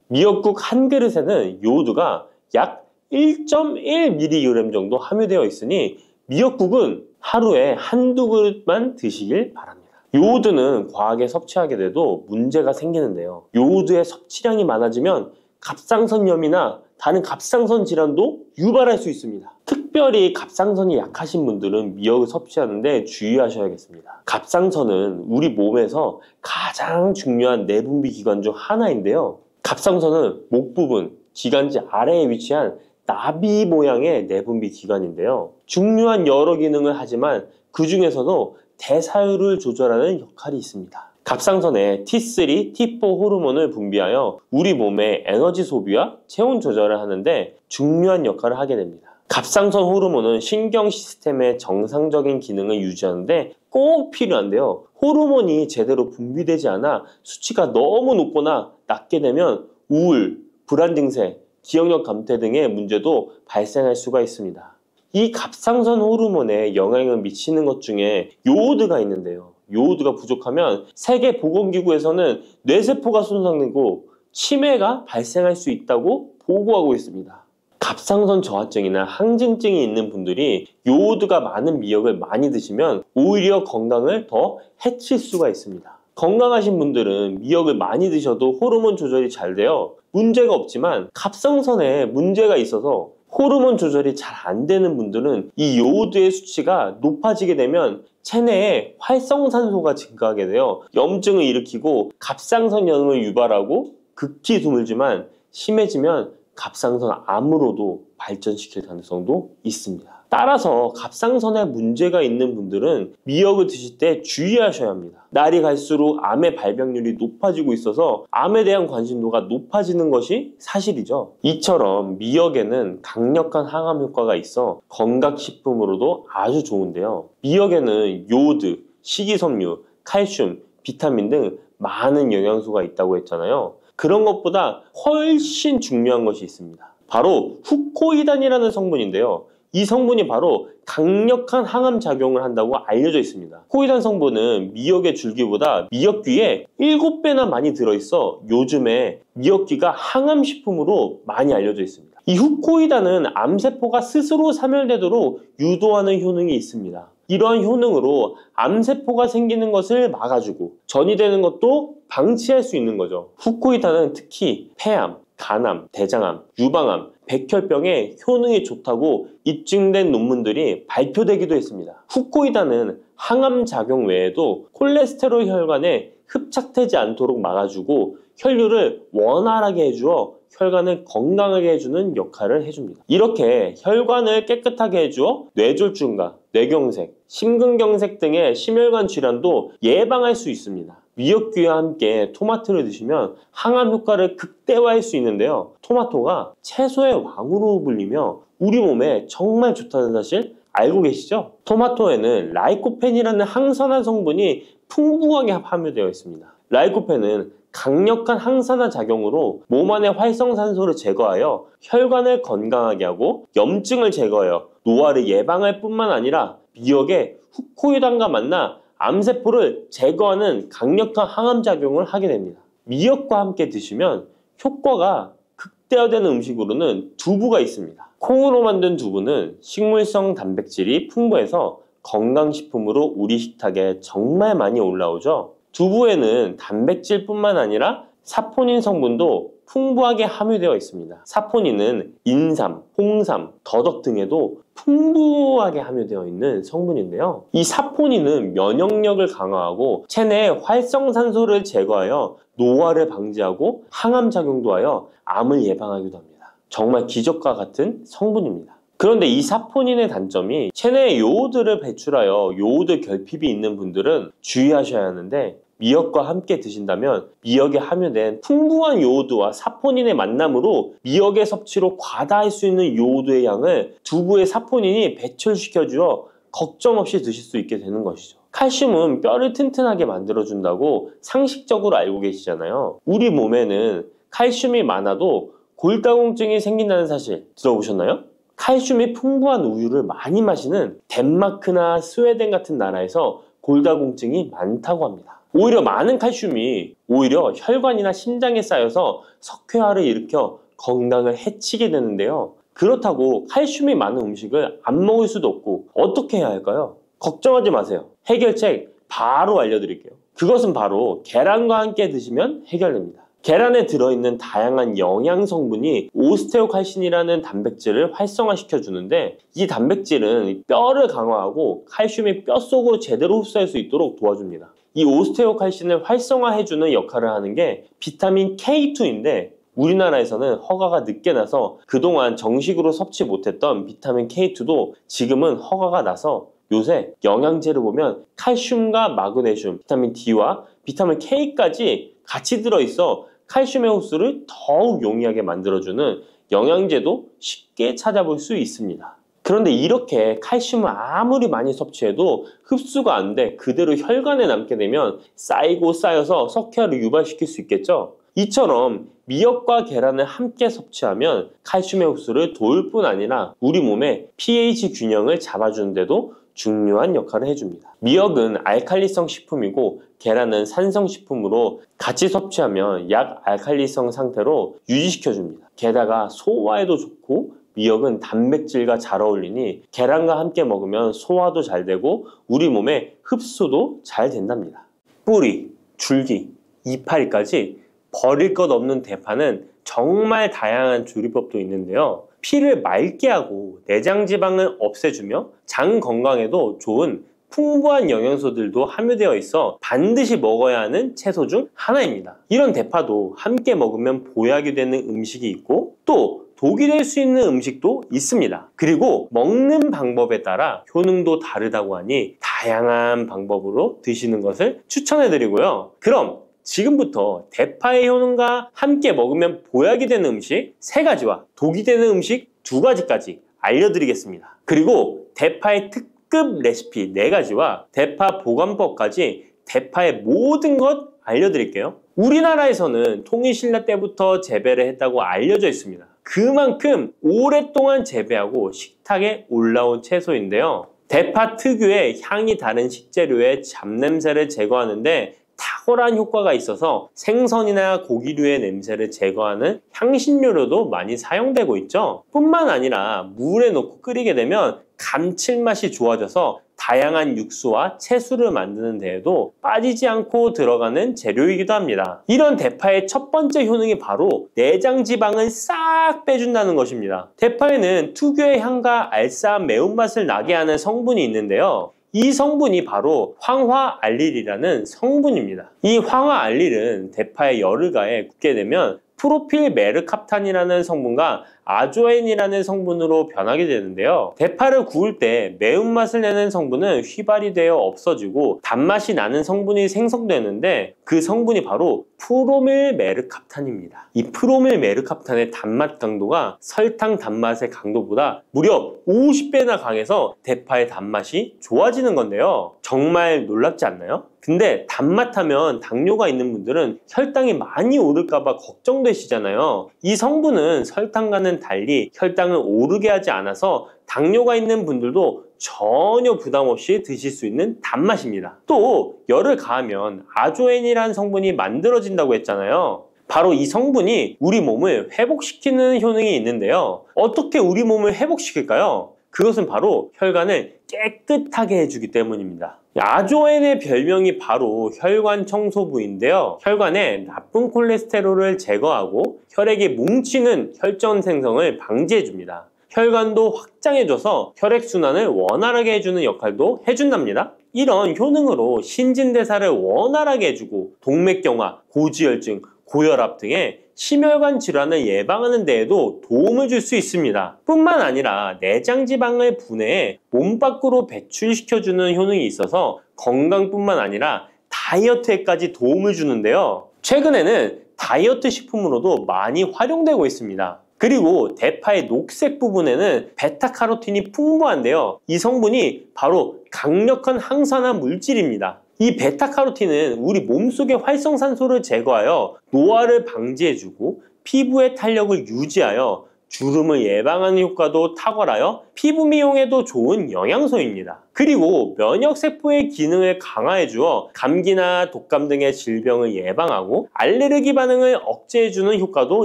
미역국 한 그릇에는 요오드가 약 1.1mg 정도 함유되어 있으니 미역국은 하루에 한두 그릇만 드시길 바랍니다. 요오드는 과하게 섭취하게 돼도 문제가 생기는데요. 요오드의 섭취량이 많아지면 갑상선염이나 다른 갑상선 질환도 유발할 수 있습니다. 특별히 갑상선이 약하신 분들은 미역을 섭취하는데 주의하셔야겠습니다. 갑상선은 우리 몸에서 가장 중요한 내분비 기관 중 하나인데요. 갑상선은 목 부분, 기관지 아래에 위치한 나비 모양의 내분비 기관인데요. 중요한 여러 기능을 하지만 그 중에서도 대사율을 조절하는 역할이 있습니다. 갑상선에 T3, T4 호르몬을 분비하여 우리 몸의 에너지 소비와 체온 조절을 하는데 중요한 역할을 하게 됩니다. 갑상선 호르몬은 신경 시스템의 정상적인 기능을 유지하는데 꼭 필요한데요. 호르몬이 제대로 분비되지 않아 수치가 너무 높거나 낮게 되면 우울, 불안 증세, 기억력 감퇴 등의 문제도 발생할 수가 있습니다. 이 갑상선 호르몬에 영향을 미치는 것 중에 요오드가 있는데요. 요오드가 부족하면 세계보건기구에서는 뇌세포가 손상되고 치매가 발생할 수 있다고 보고하고 있습니다. 갑상선 저하증이나 항진증이 있는 분들이 요오드가 많은 미역을 많이 드시면 오히려 건강을 더 해칠 수가 있습니다. 건강하신 분들은 미역을 많이 드셔도 호르몬 조절이 잘 되어 문제가 없지만 갑상선에 문제가 있어서 호르몬 조절이 잘 안 되는 분들은 이 요오드의 수치가 높아지게 되면 체내에 활성산소가 증가하게 되어 염증을 일으키고 갑상선염을 유발하고 극히 드물지만 심해지면 갑상선 암으로도 발전시킬 가능성도 있습니다. 따라서 갑상선에 문제가 있는 분들은 미역을 드실 때 주의하셔야 합니다. 날이 갈수록 암의 발병률이 높아지고 있어서 암에 대한 관심도가 높아지는 것이 사실이죠. 이처럼 미역에는 강력한 항암 효과가 있어 건강식품으로도 아주 좋은데요. 미역에는 요오드, 식이섬유, 칼슘, 비타민 등 많은 영양소가 있다고 했잖아요. 그런 것보다 훨씬 중요한 것이 있습니다. 바로 후코이단이라는 성분인데요. 이 성분이 바로 강력한 항암 작용을 한다고 알려져 있습니다. 후코이단 성분은 미역의 줄기보다 미역귀에 7배나 많이 들어있어 요즘에 미역귀가 항암식품으로 많이 알려져 있습니다. 이 후코이단은 암세포가 스스로 사멸되도록 유도하는 효능이 있습니다. 이러한 효능으로 암세포가 생기는 것을 막아주고 전이 되는 것도 방치할 수 있는 거죠. 후코이단은 특히 폐암, 간암, 대장암, 유방암, 백혈병에 효능이 좋다고 입증된 논문들이 발표되기도 했습니다. 후코이단은 항암 작용 외에도 콜레스테롤 혈관에 흡착되지 않도록 막아주고 혈류를 원활하게 해주어 혈관을 건강하게 해주는 역할을 해줍니다. 이렇게 혈관을 깨끗하게 해주어 뇌졸중과 뇌경색, 심근경색 등의 심혈관 질환도 예방할 수 있습니다. 미역귀와 함께 토마토를 드시면 항암 효과를 극대화할 수 있는데요. 토마토가 채소의 왕으로 불리며 우리 몸에 정말 좋다는 사실 알고 계시죠? 토마토에는 라이코펜이라는 항산화 성분이 풍부하게 함유되어 있습니다. 라이코펜은 강력한 항산화 작용으로 몸 안의 활성산소를 제거하여 혈관을 건강하게 하고 염증을 제거하여 노화를 예방할 뿐만 아니라 미역의 후코이단과 만나 암세포를 제거하는 강력한 항암작용을 하게 됩니다. 미역과 함께 드시면 효과가 극대화되는 음식으로는 두부가 있습니다. 콩으로 만든 두부는 식물성 단백질이 풍부해서 건강식품으로 우리 식탁에 정말 많이 올라오죠. 두부에는 단백질뿐만 아니라 사포닌 성분도 풍부하게 함유되어 있습니다. 사포닌은 인삼, 홍삼, 더덕 등에도 풍부하게 함유되어 있는 성분인데요. 이 사포닌은 면역력을 강화하고 체내의 활성산소를 제거하여 노화를 방지하고 항암작용도 하여 암을 예방하기도 합니다. 정말 기적과 같은 성분입니다. 그런데 이 사포닌의 단점이 체내에 요오드를 배출하여 요오드 결핍이 있는 분들은 주의하셔야 하는데 미역과 함께 드신다면 미역에 함유된 풍부한 요오드와 사포닌의 만남으로 미역의 섭취로 과다할 수 있는 요오드의 양을 두부의 사포닌이 배출시켜주어 걱정 없이 드실 수 있게 되는 것이죠. 칼슘은 뼈를 튼튼하게 만들어준다고 상식적으로 알고 계시잖아요. 우리 몸에는 칼슘이 많아도 골다공증이 생긴다는 사실 들어보셨나요? 칼슘이 풍부한 우유를 많이 마시는 덴마크나 스웨덴 같은 나라에서 골다공증이 많다고 합니다. 오히려 많은 칼슘이 오히려 혈관이나 심장에 쌓여서 석회화를 일으켜 건강을 해치게 되는데요. 그렇다고 칼슘이 많은 음식을 안 먹을 수도 없고 어떻게 해야 할까요? 걱정하지 마세요. 해결책 바로 알려드릴게요. 그것은 바로 계란과 함께 드시면 해결됩니다. 계란에 들어있는 다양한 영양 성분이 오스테오칼신이라는 단백질을 활성화시켜 주는데 이 단백질은 뼈를 강화하고 칼슘이 뼛속으로 제대로 흡수할 수 있도록 도와줍니다. 이 오스테오칼신을 활성화해주는 역할을 하는 게 비타민 K2인데 우리나라에서는 허가가 늦게 나서 그동안 정식으로 섭취 못했던 비타민 K2도 지금은 허가가 나서 요새 영양제를 보면 칼슘과 마그네슘, 비타민 D와 비타민 K까지 같이 들어있어 칼슘의 흡수를 더욱 용이하게 만들어주는 영양제도 쉽게 찾아볼 수 있습니다. 그런데 이렇게 칼슘을 아무리 많이 섭취해도 흡수가 안 돼 그대로 혈관에 남게 되면 쌓이고 쌓여서 석회화를 유발시킬 수 있겠죠? 이처럼 미역과 계란을 함께 섭취하면 칼슘의 흡수를 도울 뿐 아니라 우리 몸의 pH 균형을 잡아주는 데도 중요한 역할을 해줍니다. 미역은 알칼리성 식품이고 계란은 산성 식품으로 같이 섭취하면 약알칼리성 상태로 유지시켜줍니다. 게다가 소화에도 좋고 미역은 단백질과 잘 어울리니 계란과 함께 먹으면 소화도 잘 되고 우리 몸의 흡수도 잘 된답니다. 뿌리, 줄기, 이파리까지 버릴 것 없는 대파는 정말 다양한 조리법도 있는데요. 피를 맑게 하고 내장 지방을 없애주며 장 건강에도 좋은 풍부한 영양소들도 함유되어 있어 반드시 먹어야 하는 채소 중 하나입니다. 이런 대파도 함께 먹으면 보약이 되는 음식이 있고 또 독이 될 수 있는 음식도 있습니다. 그리고 먹는 방법에 따라 효능도 다르다고 하니 다양한 방법으로 드시는 것을 추천해 드리고요. 그럼 지금부터 대파의 효능과 함께 먹으면 보약이 되는 음식 3가지와 독이 되는 음식 2가지까지 알려드리겠습니다. 그리고 대파의 특급 레시피 4가지와 대파 보관법까지 대파의 모든 것 알려드릴게요. 우리나라에서는 통일신라 때부터 재배를 했다고 알려져 있습니다. 그만큼 오랫동안 재배하고 식탁에 올라온 채소인데요. 대파 특유의 향이 다른 식재료의 잡냄새를 제거하는데 탁월한 효과가 있어서 생선이나 고기류의 냄새를 제거하는 향신료로도 많이 사용되고 있죠. 뿐만 아니라 물에 넣고 끓이게 되면 감칠맛이 좋아져서 다양한 육수와 채소를 만드는 데에도 빠지지 않고 들어가는 재료이기도 합니다. 이런 대파의 첫 번째 효능이 바로 내장 지방을 싹 빼준다는 것입니다. 대파에는 특유의 향과 알싸한 매운맛을 나게 하는 성분이 있는데요. 이 성분이 바로 황화알릴이라는 성분입니다. 이 황화알릴은 대파에 열을 가해 굽게 되면 프로필메르캅탄이라는 성분과 아조엔이라는 성분으로 변하게 되는데요. 대파를 구울 때 매운맛을 내는 성분은 휘발이 되어 없어지고 단맛이 나는 성분이 생성되는데 그 성분이 바로 프로밀메르캅탄입니다. 이 프로밀메르캅탄의 단맛 강도가 설탕 단맛의 강도보다 무려 50배나 강해서 대파의 단맛이 좋아지는 건데요. 정말 놀랍지 않나요? 근데 단맛 하면 당뇨가 있는 분들은 혈당이 많이 오를까봐 걱정되시잖아요. 이 성분은 설탕과는 달리 혈당을 오르게 하지 않아서 당뇨가 있는 분들도 전혀 부담 없이 드실 수 있는 단맛입니다. 또 열을 가하면 아조엔이라는 성분이 만들어진다고 했잖아요. 바로 이 성분이 우리 몸을 회복시키는 효능이 있는데요. 어떻게 우리 몸을 회복시킬까요? 그것은 바로 혈관을 깨끗하게 해주기 때문입니다. 아조엔의 별명이 바로 혈관 청소부인데요. 혈관에 나쁜 콜레스테롤을 제거하고 혈액이 뭉치는 혈전 생성을 방지해줍니다. 혈관도 확장해줘서 혈액순환을 원활하게 해주는 역할도 해준답니다. 이런 효능으로 신진대사를 원활하게 해주고 동맥경화, 고지혈증, 고혈압 등의 심혈관 질환을 예방하는 데에도 도움을 줄 수 있습니다. 뿐만 아니라 내장지방을 분해해 몸 밖으로 배출시켜주는 효능이 있어서 건강뿐만 아니라 다이어트에까지 도움을 주는데요. 최근에는 다이어트 식품으로도 많이 활용되고 있습니다. 그리고 대파의 녹색 부분에는 베타카로틴이 풍부한데요. 이 성분이 바로 강력한 항산화 물질입니다. 이 베타카로틴은 우리 몸속의 활성산소를 제거하여 노화를 방지해주고 피부의 탄력을 유지하여 주름을 예방하는 효과도 탁월하여 피부 미용에도 좋은 영양소입니다. 그리고 면역세포의 기능을 강화해주어 감기나 독감 등의 질병을 예방하고 알레르기 반응을 억제해주는 효과도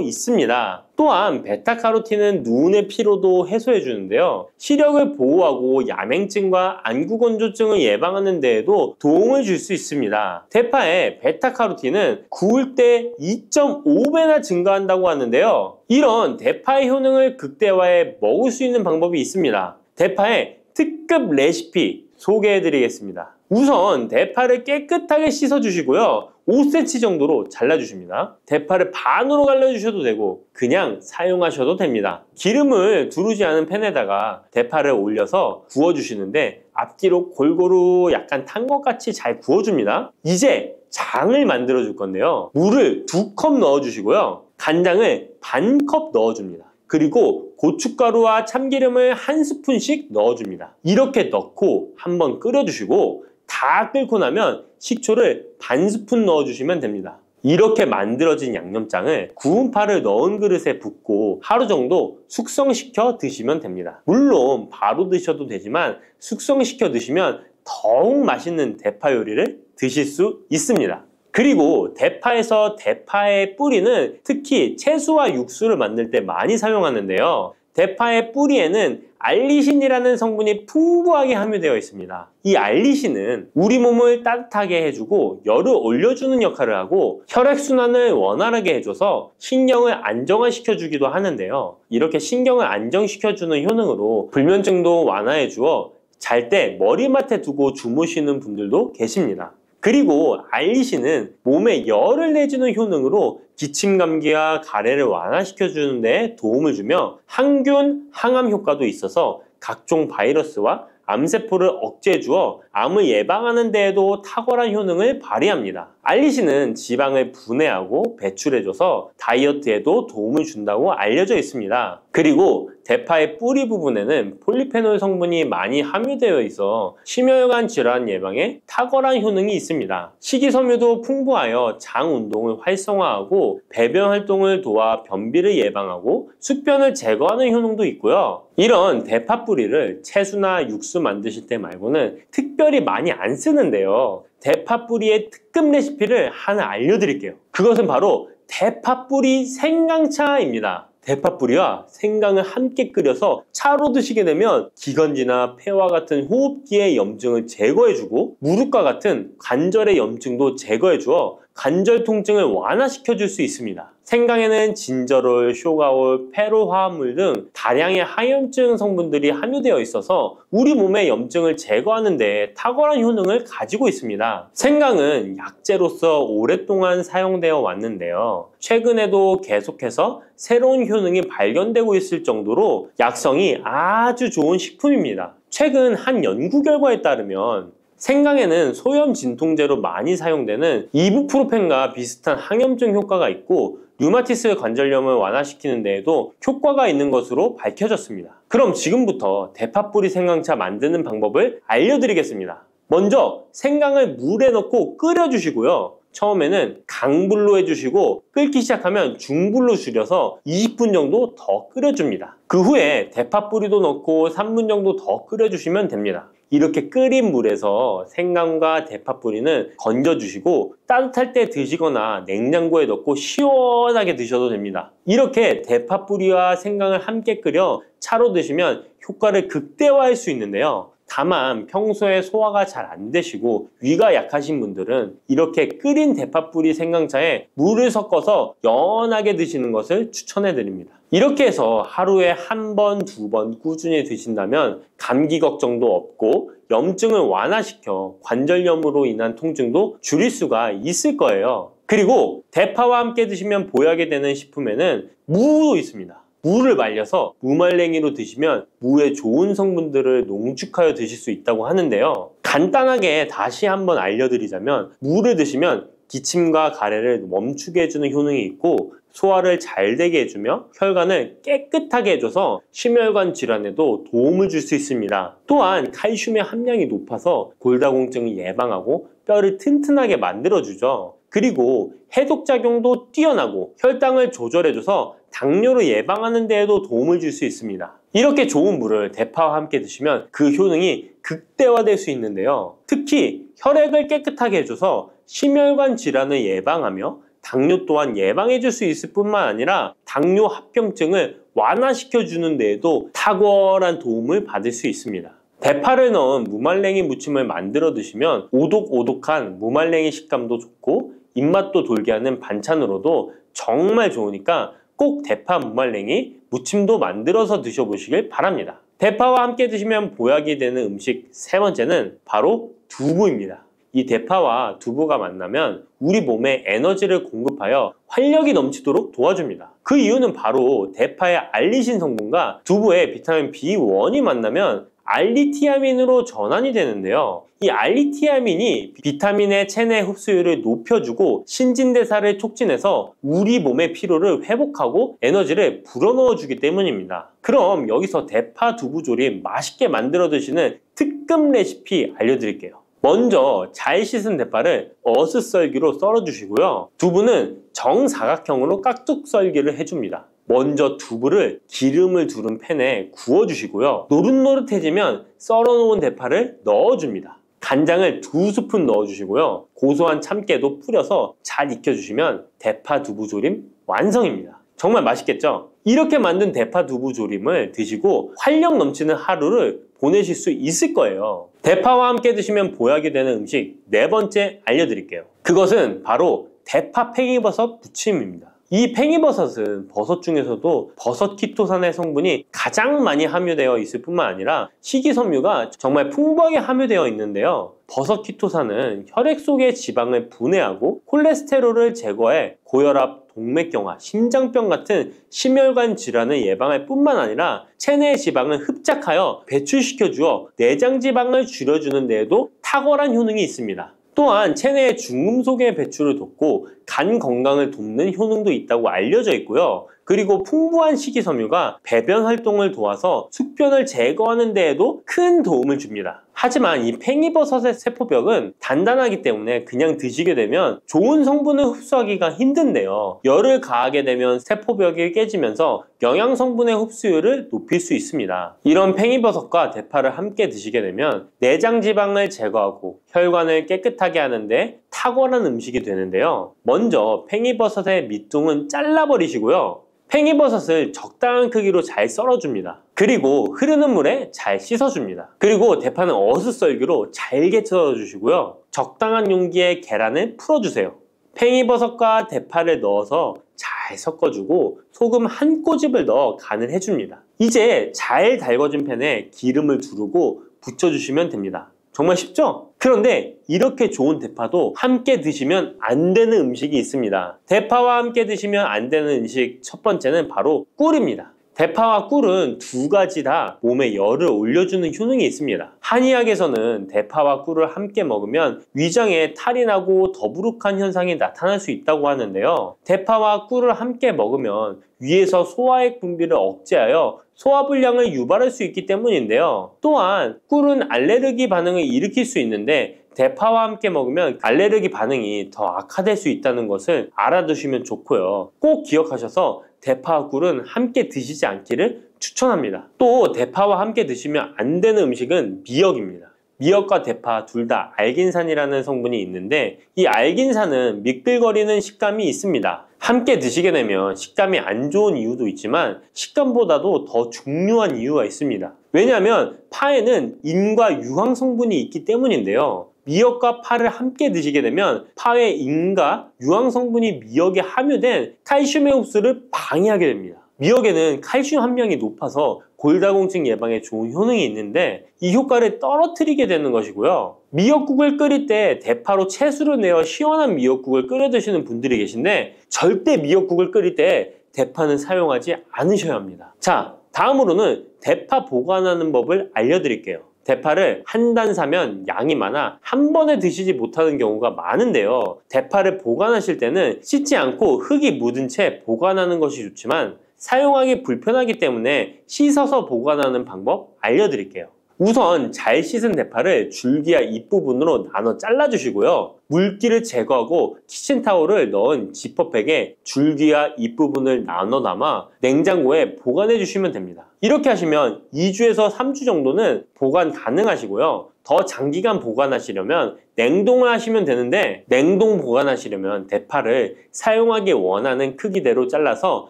있습니다. 또한 베타카로틴은 눈의 피로도 해소해주는데요. 시력을 보호하고 야맹증과 안구건조증을 예방하는 데에도 도움을 줄 수 있습니다. 대파의 베타카로틴은 구울 때 2.5배나 증가한다고 하는데요. 이런 대파의 효능을 극대화해 먹을 수 있는 방법이 있습니다. 대파의 특급 레시피 소개해드리겠습니다. 우선 대파를 깨끗하게 씻어주시고요. 5cm 정도로 잘라주십니다. 대파를 반으로 갈라주셔도 되고 그냥 사용하셔도 됩니다. 기름을 두르지 않은 팬에다가 대파를 올려서 구워주시는데 앞뒤로 골고루 약간 탄 것 같이 잘 구워줍니다. 이제 장을 만들어 줄 건데요. 물을 2컵 넣어주시고요. 간장을 반컵 넣어줍니다. 그리고 고춧가루와 참기름을 1스푼씩 넣어줍니다. 이렇게 넣고 한번 끓여주시고 다 끓고 나면 식초를 반스푼 넣어주시면 됩니다. 이렇게 만들어진 양념장을 구운 파를 넣은 그릇에 붓고 하루 정도 숙성시켜 드시면 됩니다. 물론 바로 드셔도 되지만 숙성시켜 드시면 더욱 맛있는 대파 요리를 드실 수 있습니다. 그리고 대파에서 대파의 뿌리는 특히 채소와 육수를 만들 때 많이 사용하는데요. 대파의 뿌리에는 알리신이라는 성분이 풍부하게 함유되어 있습니다. 이 알리신은 우리 몸을 따뜻하게 해주고 열을 올려주는 역할을 하고 혈액순환을 원활하게 해줘서 신경을 안정화시켜주기도 하는데요. 이렇게 신경을 안정시켜주는 효능으로 불면증도 완화해주어 잘 때 머리맡에 두고 주무시는 분들도 계십니다. 그리고 알리신은 몸에 열을 내주는 효능으로 기침 감기와 가래를 완화시켜주는 데 도움을 주며 항균, 항암 효과도 있어서 각종 바이러스와 암세포를 억제해주어 암을 예방하는 데에도 탁월한 효능을 발휘합니다. 알리신은 지방을 분해하고 배출해줘서 다이어트에도 도움을 준다고 알려져 있습니다. 그리고 대파의 뿌리 부분에는 폴리페놀 성분이 많이 함유되어 있어 심혈관 질환 예방에 탁월한 효능이 있습니다. 식이섬유도 풍부하여 장 운동을 활성화하고 배변 활동을 도와 변비를 예방하고 숙변을 제거하는 효능도 있고요. 이런 대파 뿌리를 채소나 육수 만드실 때 말고는 특별히 많이 안 쓰는데요. 대파 뿌리의 특급 레시피를 하나 알려드릴게요. 그것은 바로 대파 뿌리 생강차입니다. 대파 뿌리와 생강을 함께 끓여서 차로 드시게 되면 기관지나 폐와 같은 호흡기의 염증을 제거해주고 무릎과 같은 관절의 염증도 제거해주어 관절 통증을 완화시켜 줄 수 있습니다. 생강에는 진저롤, 쇼가올, 페로 화합물 등 다량의 항염증 성분들이 함유되어 있어서 우리 몸의 염증을 제거하는 데 탁월한 효능을 가지고 있습니다. 생강은 약재로서 오랫동안 사용되어 왔는데요. 최근에도 계속해서 새로운 효능이 발견되고 있을 정도로 약성이 아주 좋은 식품입니다. 최근 한 연구 결과에 따르면 생강에는 소염 진통제로 많이 사용되는 이부프로펜과 비슷한 항염증 효과가 있고 류마티스 관절염을 완화시키는 데에도 효과가 있는 것으로 밝혀졌습니다. 그럼 지금부터 대파 뿌리 생강차 만드는 방법을 알려드리겠습니다. 먼저 생강을 물에 넣고 끓여주시고요. 처음에는 강불로 해주시고 끓기 시작하면 중불로 줄여서 20분 정도 더 끓여줍니다. 그 후에 대파 뿌리도 넣고 3분 정도 더 끓여주시면 됩니다. 이렇게 끓인 물에서 생강과 대파 뿌리는 건져주시고 따뜻할 때 드시거나 냉장고에 넣고 시원하게 드셔도 됩니다. 이렇게 대파 뿌리와 생강을 함께 끓여 차로 드시면 효과를 극대화할 수 있는데요. 다만 평소에 소화가 잘 안 되시고 위가 약하신 분들은 이렇게 끓인 대파 뿌리 생강차에 물을 섞어서 연하게 드시는 것을 추천해 드립니다. 이렇게 해서 하루에 한 번, 두 번 꾸준히 드신다면 감기 걱정도 없고 염증을 완화시켜 관절염으로 인한 통증도 줄일 수가 있을 거예요. 그리고 대파와 함께 드시면 보약이 되는 식품에는 무도 있습니다. 무를 말려서 무말랭이로 드시면 무의 좋은 성분들을 농축하여 드실 수 있다고 하는데요. 간단하게 다시 한번 알려드리자면 무를 드시면 기침과 가래를 멈추게 해주는 효능이 있고 소화를 잘 되게 해주며 혈관을 깨끗하게 해줘서 심혈관 질환에도 도움을 줄 수 있습니다. 또한 칼슘의 함량이 높아서 골다공증을 예방하고 뼈를 튼튼하게 만들어주죠. 그리고 해독작용도 뛰어나고 혈당을 조절해줘서 당뇨를 예방하는 데에도 도움을 줄 수 있습니다. 이렇게 좋은 물을 대파와 함께 드시면 그 효능이 극대화될 수 있는데요. 특히 혈액을 깨끗하게 해줘서 심혈관 질환을 예방하며 당뇨 또한 예방해 줄 수 있을 뿐만 아니라 당뇨 합병증을 완화시켜 주는 데에도 탁월한 도움을 받을 수 있습니다. 대파를 넣은 무말랭이 무침을 만들어 드시면 오독오독한 무말랭이 식감도 좋고 입맛도 돌게 하는 반찬으로도 정말 좋으니까 꼭 대파 무말랭이 무침도 만들어서 드셔보시길 바랍니다. 대파와 함께 드시면 보약이 되는 음식 세 번째는 바로 두부입니다. 이 대파와 두부가 만나면 우리 몸에 에너지를 공급하여 활력이 넘치도록 도와줍니다. 그 이유는 바로 대파의 알리신 성분과 두부의 비타민 B1이 만나면 알리티아민으로 전환이 되는데요. 이 알리티아민이 비타민의 체내 흡수율을 높여주고 신진대사를 촉진해서 우리 몸의 피로를 회복하고 에너지를 불어넣어 주기 때문입니다. 그럼 여기서 대파 두부조림 맛있게 만들어 드시는 특급 레시피 알려드릴게요. 먼저 잘 씻은 대파를 어슷썰기로 썰어 주시고요. 두부는 정사각형으로 깍둑 썰기를 해줍니다. 먼저 두부를 기름을 두른 팬에 구워주시고요. 노릇노릇해지면 썰어놓은 대파를 넣어줍니다. 간장을 2스푼 넣어주시고요. 고소한 참깨도 뿌려서 잘 익혀주시면 대파 두부조림 완성입니다. 정말 맛있겠죠? 이렇게 만든 대파 두부조림을 드시고 활력 넘치는 하루를 보내실 수 있을 거예요. 대파와 함께 드시면 보약이 되는 음식 네 번째 알려드릴게요. 그것은 바로 대파 팽이버섯 부침입니다. 이 팽이버섯은 버섯 중에서도 버섯 키토산의 성분이 가장 많이 함유되어 있을 뿐만 아니라 식이섬유가 정말 풍부하게 함유되어 있는데요. 버섯 키토산은 혈액 속의 지방을 분해하고 콜레스테롤을 제거해 고혈압, 동맥경화, 심장병 같은 심혈관 질환을 예방할 뿐만 아니라 체내 지방을 흡착하여 배출시켜 주어 내장 지방을 줄여주는 데에도 탁월한 효능이 있습니다. 또한 체내의 중금속의 배출을 돕고 간 건강을 돕는 효능도 있다고 알려져 있고요. 그리고 풍부한 식이섬유가 배변 활동을 도와서 숙변을 제거하는 데에도 큰 도움을 줍니다. 하지만 이 팽이버섯의 세포벽은 단단하기 때문에 그냥 드시게 되면 좋은 성분을 흡수하기가 힘든데요. 열을 가하게 되면 세포벽이 깨지면서 영양 성분의 흡수율을 높일 수 있습니다. 이런 팽이버섯과 대파를 함께 드시게 되면 내장 지방을 제거하고 혈관을 깨끗하게 하는데 탁월한 음식이 되는데요. 먼저 팽이버섯의 밑둥은 잘라버리시고요. 팽이버섯을 적당한 크기로 잘 썰어줍니다. 그리고 흐르는 물에 잘 씻어줍니다. 그리고 대파는 어슷썰기로 잘게 썰어주시고요. 적당한 용기에 계란을 풀어주세요. 팽이버섯과 대파를 넣어서 잘 섞어주고 소금 한 꼬집을 넣어 간을 해줍니다. 이제 잘 달궈진 팬에 기름을 두르고 붙여주시면 됩니다. 정말 쉽죠? 그런데 이렇게 좋은 대파도 함께 드시면 안 되는 음식이 있습니다. 대파와 함께 드시면 안 되는 음식 첫 번째는 바로 꿀입니다. 대파와 꿀은 두 가지 다 몸에 열을 올려주는 효능이 있습니다. 한의학에서는 대파와 꿀을 함께 먹으면 위장에 탈이 나고 더부룩한 현상이 나타날 수 있다고 하는데요. 대파와 꿀을 함께 먹으면 위에서 소화액 분비를 억제하여 소화불량을 유발할 수 있기 때문인데요. 또한 꿀은 알레르기 반응을 일으킬 수 있는데 대파와 함께 먹으면 알레르기 반응이 더 악화될 수 있다는 것을 알아두시면 좋고요. 꼭 기억하셔서 대파와 꿀은 함께 드시지 않기를 추천합니다. 또 대파와 함께 드시면 안 되는 음식은 미역입니다. 미역과 대파 둘 다 알긴산이라는 성분이 있는데 이 알긴산은 미끌거리는 식감이 있습니다. 함께 드시게 되면 식감이 안 좋은 이유도 있지만 식감보다도 더 중요한 이유가 있습니다. 왜냐하면 파에는 인과 유황 성분이 있기 때문인데요. 미역과 파를 함께 드시게 되면 파의 인과 유황 성분이 미역에 함유된 칼슘의 흡수를 방해하게 됩니다. 미역에는 칼슘 함량이 높아서 골다공증 예방에 좋은 효능이 있는데 이 효과를 떨어뜨리게 되는 것이고요. 미역국을 끓일 때 대파로 채수를 내어 시원한 미역국을 끓여 드시는 분들이 계신데 절대 미역국을 끓일 때 대파는 사용하지 않으셔야 합니다. 자, 다음으로는 대파 보관하는 법을 알려드릴게요. 대파를 한 단 사면 양이 많아 한 번에 드시지 못하는 경우가 많은데요. 대파를 보관하실 때는 씻지 않고 흙이 묻은 채 보관하는 것이 좋지만 사용하기 불편하기 때문에 씻어서 보관하는 방법 알려드릴게요. 우선 잘 씻은 대파를 줄기와 잎부분으로 나눠 잘라주시고요. 물기를 제거하고 키친타올을 넣은 지퍼백에 줄기와 잎부분을 나눠 담아 냉장고에 보관해 주시면 됩니다. 이렇게 하시면 2주에서 3주 정도는 보관 가능하시고요. 더 장기간 보관하시려면 냉동을 하시면 되는데 냉동 보관하시려면 대파를 사용하기 원하는 크기대로 잘라서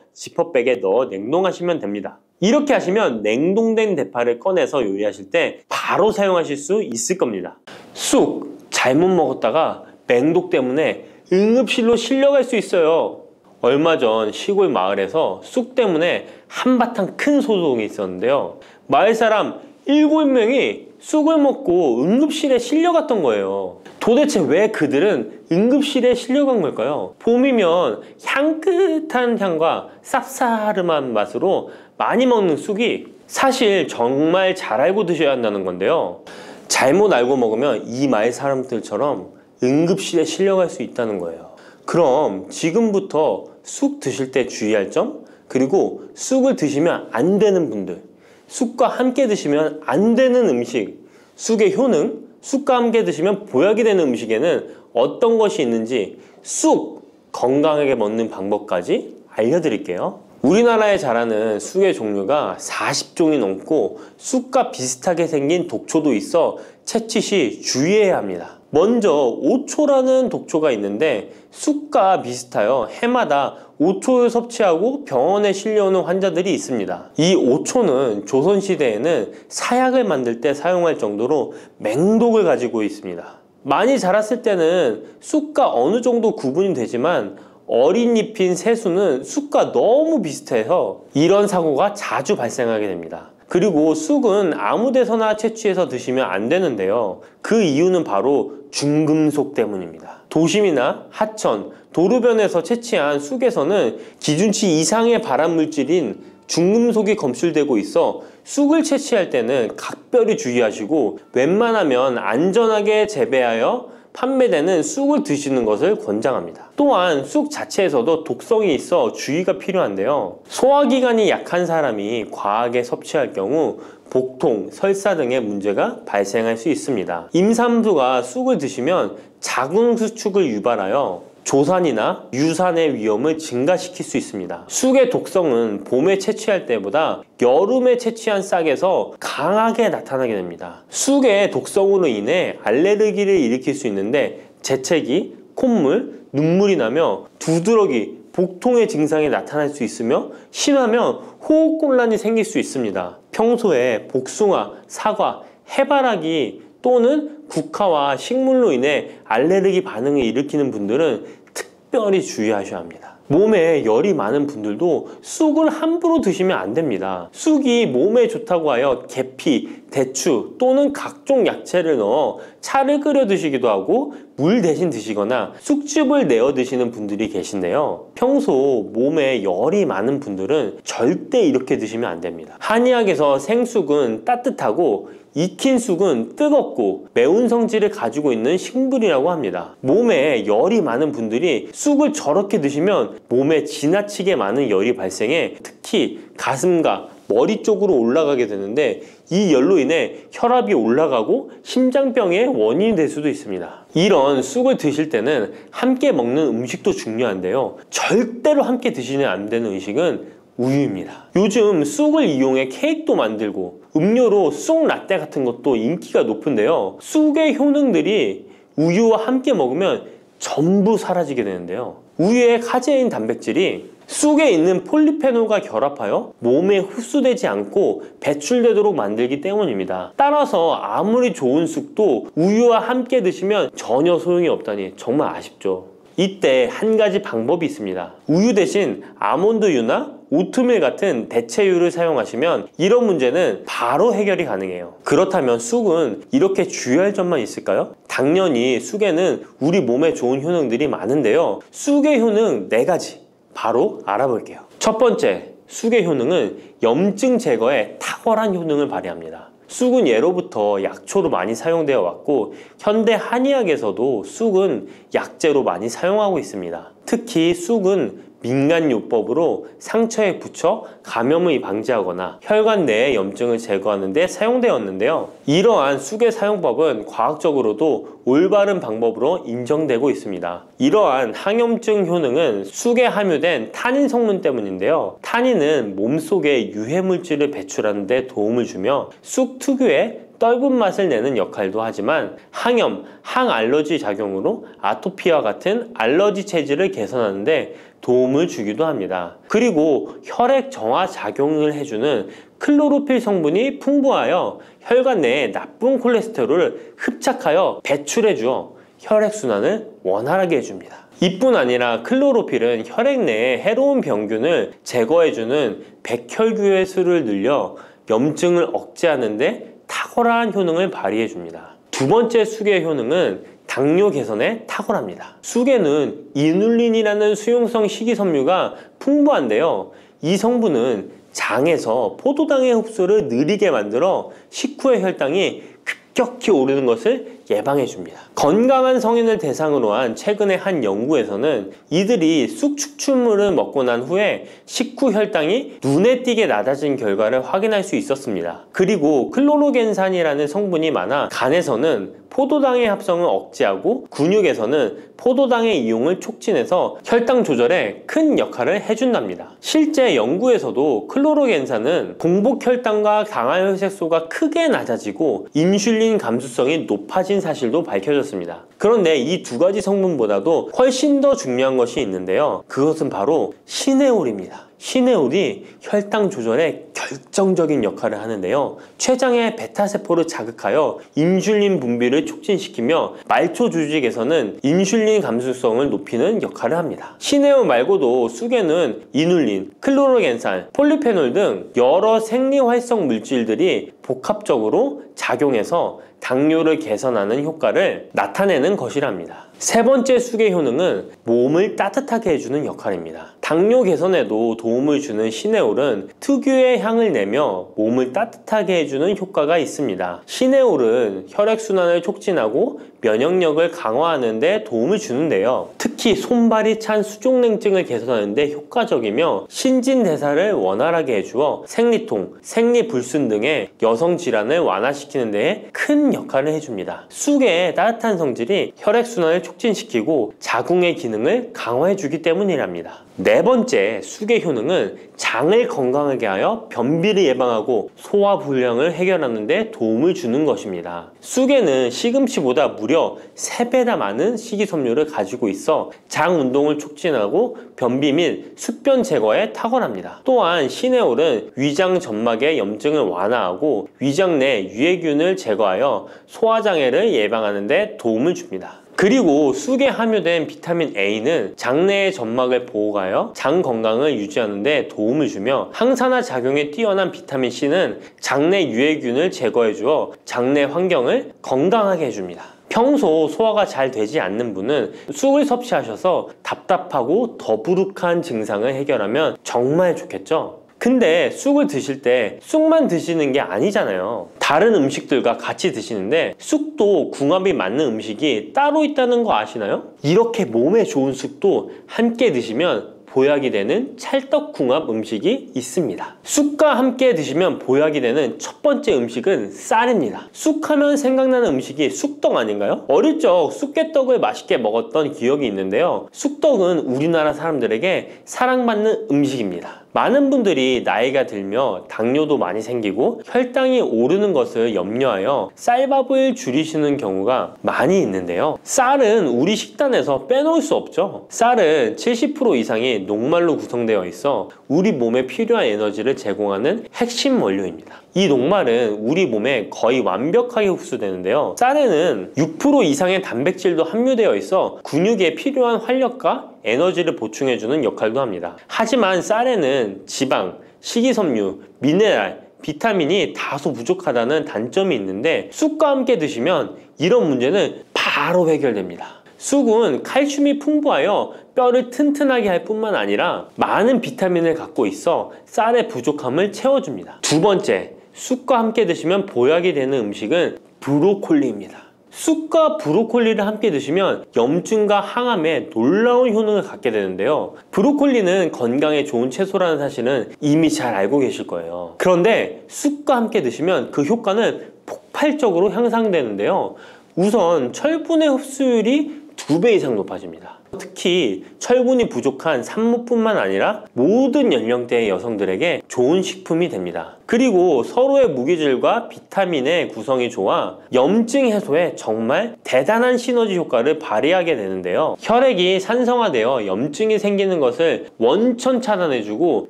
지퍼백에 넣어 냉동하시면 됩니다. 이렇게 하시면 냉동된 대파를 꺼내서 요리하실 때 바로 사용하실 수 있을 겁니다. 쑥 잘못 먹었다가 맹독 때문에 응급실로 실려갈 수 있어요. 얼마 전 시골 마을에서 쑥 때문에 한바탕 큰 소동이 있었는데요. 마을 사람 7명이 쑥을 먹고 응급실에 실려갔던 거예요. 도대체 왜 그들은 응급실에 실려간 걸까요? 봄이면 향긋한 향과 쌉싸름한 맛으로 많이 먹는 쑥이 사실 정말 잘 알고 드셔야 한다는 건데요. 잘못 알고 먹으면 이 마을 사람들처럼 응급실에 실려갈 수 있다는 거예요. 그럼 지금부터 쑥 드실 때 주의할 점, 그리고 쑥을 드시면 안 되는 분들, 쑥과 함께 드시면 안 되는 음식, 쑥의 효능, 쑥과 함께 드시면 보약이 되는 음식에는 어떤 것이 있는지 쑥 건강하게 먹는 방법까지 알려드릴게요. 우리나라에 자라는 쑥의 종류가 40종이 넘고 쑥과 비슷하게 생긴 독초도 있어 채취 시 주의해야 합니다. 먼저 오초라는 독초가 있는데 쑥과 비슷하여 해마다 오초를 섭취하고 병원에 실려오는 환자들이 있습니다. 이 오초는 조선시대에는 사약을 만들 때 사용할 정도로 맹독을 가지고 있습니다. 많이 자랐을 때는 쑥과 어느 정도 구분이 되지만 어린 잎인 새수는 쑥과 너무 비슷해서 이런 사고가 자주 발생하게 됩니다. 그리고 쑥은 아무 데서나 채취해서 드시면 안 되는데요. 그 이유는 바로 중금속 때문입니다. 도심이나 하천, 도로변에서 채취한 쑥에서는 기준치 이상의 발암물질인 중금속이 검출되고 있어 쑥을 채취할 때는 각별히 주의하시고 웬만하면 안전하게 재배하여 판매되는 쑥을 드시는 것을 권장합니다. 또한 쑥 자체에서도 독성이 있어 주의가 필요한데요. 소화기관이 약한 사람이 과하게 섭취할 경우 복통, 설사 등의 문제가 발생할 수 있습니다. 임산부가 쑥을 드시면 자궁수축을 유발하여 조산이나 유산의 위험을 증가시킬 수 있습니다. 쑥의 독성은 봄에 채취할 때보다 여름에 채취한 싹에서 강하게 나타나게 됩니다. 쑥의 독성으로 인해 알레르기를 일으킬 수 있는데 재채기, 콧물, 눈물이 나며 두드러기, 복통의 증상이 나타날 수 있으며 심하면 호흡곤란이 생길 수 있습니다. 평소에 복숭아, 사과, 해바라기 또는 국화와 식물로 인해 알레르기 반응을 일으키는 분들은 특별히 주의하셔야 합니다. 몸에 열이 많은 분들도 쑥을 함부로 드시면 안 됩니다. 쑥이 몸에 좋다고 하여 계피, 대추 또는 각종 야채를 넣어 차를 끓여 드시기도 하고 물 대신 드시거나 쑥즙을 내어 드시는 분들이 계신데요. 평소 몸에 열이 많은 분들은 절대 이렇게 드시면 안 됩니다. 한의학에서 생쑥은 따뜻하고 익힌 쑥은 뜨겁고 매운 성질을 가지고 있는 식물이라고 합니다. 몸에 열이 많은 분들이 쑥을 저렇게 드시면 몸에 지나치게 많은 열이 발생해 특히 가슴과 머리 쪽으로 올라가게 되는데 이 열로 인해 혈압이 올라가고 심장병의 원인이 될 수도 있습니다. 이런 쑥을 드실 때는 함께 먹는 음식도 중요한데요. 절대로 함께 드시면 안 되는 음식은 우유입니다. 요즘 쑥을 이용해 케이크도 만들고 음료로 쑥 라떼 같은 것도 인기가 높은데요. 쑥의 효능들이 우유와 함께 먹으면 전부 사라지게 되는데요. 우유의 카제인 단백질이 쑥에 있는 폴리페놀과 결합하여 몸에 흡수되지 않고 배출되도록 만들기 때문입니다. 따라서 아무리 좋은 쑥도 우유와 함께 드시면 전혀 소용이 없다니 정말 아쉽죠. 이때 한 가지 방법이 있습니다. 우유 대신 아몬드유나 오트밀 같은 대체유를 사용하시면 이런 문제는 바로 해결이 가능해요. 그렇다면 쑥은 이렇게 주의할 점만 있을까요? 당연히 쑥에는 우리 몸에 좋은 효능들이 많은데요. 쑥의 효능 4가지 바로 알아볼게요. 첫 번째, 쑥의 효능은 염증 제거에 탁월한 효능을 발휘합니다. 쑥은 예로부터 약초로 많이 사용되어 왔고 현대 한의학에서도 쑥은 약재로 많이 사용하고 있습니다. 특히 쑥은 민간요법으로 상처에 붙여 감염을 방지하거나 혈관 내의 염증을 제거하는 데 사용되었는데요. 이러한 쑥의 사용법은 과학적으로도 올바른 방법으로 인정되고 있습니다. 이러한 항염증 효능은 쑥에 함유된 타닌 성분 때문인데요. 타닌은 몸속에 유해물질을 배출하는 데 도움을 주며 쑥 특유의 떫은 맛을 내는 역할도 하지만 항염, 항알러지 작용으로 아토피와 같은 알러지 체질을 개선하는 데 도움을 주기도 합니다. 그리고 혈액 정화 작용을 해주는 클로로필 성분이 풍부하여 혈관 내에 나쁜 콜레스테롤을 흡착하여 배출해주어 혈액순환을 원활하게 해줍니다. 이뿐 아니라 클로로필은 혈액 내에 해로운 병균을 제거해주는 백혈구의 수를 늘려 염증을 억제하는 데 탁월한 효능을 발휘해줍니다. 두 번째 쑥의 효능은 당뇨 개선에 탁월합니다. 쑥에는 이눌린이라는 수용성 식이섬유가 풍부한데요. 이 성분은 장에서 포도당의 흡수를 느리게 만들어 식후의 혈당이 급격히 오르는 것을 예방해 줍니다. 건강한 성인을 대상으로 한 최근의 한 연구에서는 이들이 쑥 추출물을 먹고 난 후에 식후 혈당이 눈에 띄게 낮아진 결과를 확인할 수 있었습니다. 그리고 클로로겐산이라는 성분이 많아 간에서는 포도당의 합성을 억제하고 근육에서는 포도당의 이용을 촉진해서 혈당 조절에 큰 역할을 해준답니다. 실제 연구에서도 클로로겐산은 공복 혈당과 당화혈색소가 크게 낮아지고 인슐린 감수성이 높아진 사실도 밝혀졌습니다. 그런데 이 두 가지 성분보다도 훨씬 더 중요한 것이 있는데요. 그것은 바로 시네올입니다. 시네올이 혈당 조절에 결정적인 역할을 하는데요. 췌장의 베타세포를 자극하여 인슐린 분비를 촉진시키며 말초 조직에서는 인슐린 감수성을 높이는 역할을 합니다. 시네올 말고도 쑥에는 이눌린, 클로로겐산, 폴리페놀 등 여러 생리활성 물질들이 복합적으로 작용해서 당뇨를 개선하는 효과를 나타내는 것이랍니다. 세 번째 쑥의 효능은 몸을 따뜻하게 해주는 역할입니다. 당뇨 개선에도 도움을 주는 시네올은 특유의 향을 내며 몸을 따뜻하게 해주는 효과가 있습니다. 시네올은 혈액순환을 촉진하고 면역력을 강화하는 데 도움을 주는데요. 특히 손발이 찬 수족냉증을 개선하는 데 효과적이며 신진대사를 원활하게 해주어 생리통, 생리불순 등의 여성 질환을 완화시키는 데에 큰 역할을 해줍니다. 쑥의 따뜻한 성질이 혈액순환을 촉진시키고 자궁의 기능을 강화해주기 때문이랍니다. 네 번째, 쑥의 효능은 장을 건강하게 하여 변비를 예방하고 소화불량을 해결하는 데 도움을 주는 것입니다. 쑥에는 시금치보다 무려 3배나 많은 식이섬유를 가지고 있어 장 운동을 촉진하고 변비 및 숙변 제거에 탁월합니다. 또한 시네올은 위장 점막의 염증을 완화하고 위장 내 유해균을 제거하여 소화장애를 예방하는 데 도움을 줍니다. 그리고 쑥에 함유된 비타민 A는 장내의 점막을 보호하여 장 건강을 유지하는 데 도움을 주며 항산화 작용에 뛰어난 비타민 C는 장내 유해균을 제거해 주어 장내 환경을 건강하게 해줍니다. 평소 소화가 잘 되지 않는 분은 쑥을 섭취하셔서 답답하고 더부룩한 증상을 해결하면 정말 좋겠죠? 근데 쑥을 드실 때 쑥만 드시는 게 아니잖아요. 다른 음식들과 같이 드시는데 쑥도 궁합이 맞는 음식이 따로 있다는 거 아시나요? 이렇게 몸에 좋은 쑥도 함께 드시면 보약이 되는 찰떡궁합 음식이 있습니다. 쑥과 함께 드시면 보약이 되는 첫 번째 음식은 쌀입니다. 쑥하면 생각나는 음식이 쑥떡 아닌가요? 어릴 적 쑥개떡을 맛있게 먹었던 기억이 있는데요. 쑥떡은 우리나라 사람들에게 사랑받는 음식입니다. 많은 분들이 나이가 들며 당뇨도 많이 생기고 혈당이 오르는 것을 염려하여 쌀밥을 줄이시는 경우가 많이 있는데요. 쌀은 우리 식단에서 빼놓을 수 없죠. 쌀은 70% 이상이 녹말로 구성되어 있어 우리 몸에 필요한 에너지를 제공하는 핵심 원료입니다. 이 녹말은 우리 몸에 거의 완벽하게 흡수되는데요. 쌀에는 6% 이상의 단백질도 함유되어 있어 근육에 필요한 활력과 에너지를 보충해주는 역할도 합니다. 하지만 쌀에는 지방, 식이섬유, 미네랄, 비타민이 다소 부족하다는 단점이 있는데 쑥과 함께 드시면 이런 문제는 바로 해결됩니다. 쑥은 칼슘이 풍부하여 뼈를 튼튼하게 할 뿐만 아니라 많은 비타민을 갖고 있어 쌀의 부족함을 채워줍니다. 두 번째, 쑥과 함께 드시면 보약이 되는 음식은 브로콜리입니다. 쑥과 브로콜리를 함께 드시면 염증과 항암에 놀라운 효능을 갖게 되는데요. 브로콜리는 건강에 좋은 채소라는 사실은 이미 잘 알고 계실 거예요. 그런데 쑥과 함께 드시면 그 효과는 폭발적으로 향상되는데요. 우선 철분의 흡수율이 2배 이상 높아집니다. 특히 철분이 부족한 산모뿐만 아니라 모든 연령대의 여성들에게 좋은 식품이 됩니다. 그리고 서로의 무기질과 비타민의 구성이 좋아 염증 해소에 정말 대단한 시너지 효과를 발휘하게 되는데요. 혈액이 산성화되어 염증이 생기는 것을 원천 차단해주고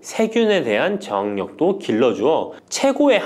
세균에 대한 저항력도 길러주어 최고의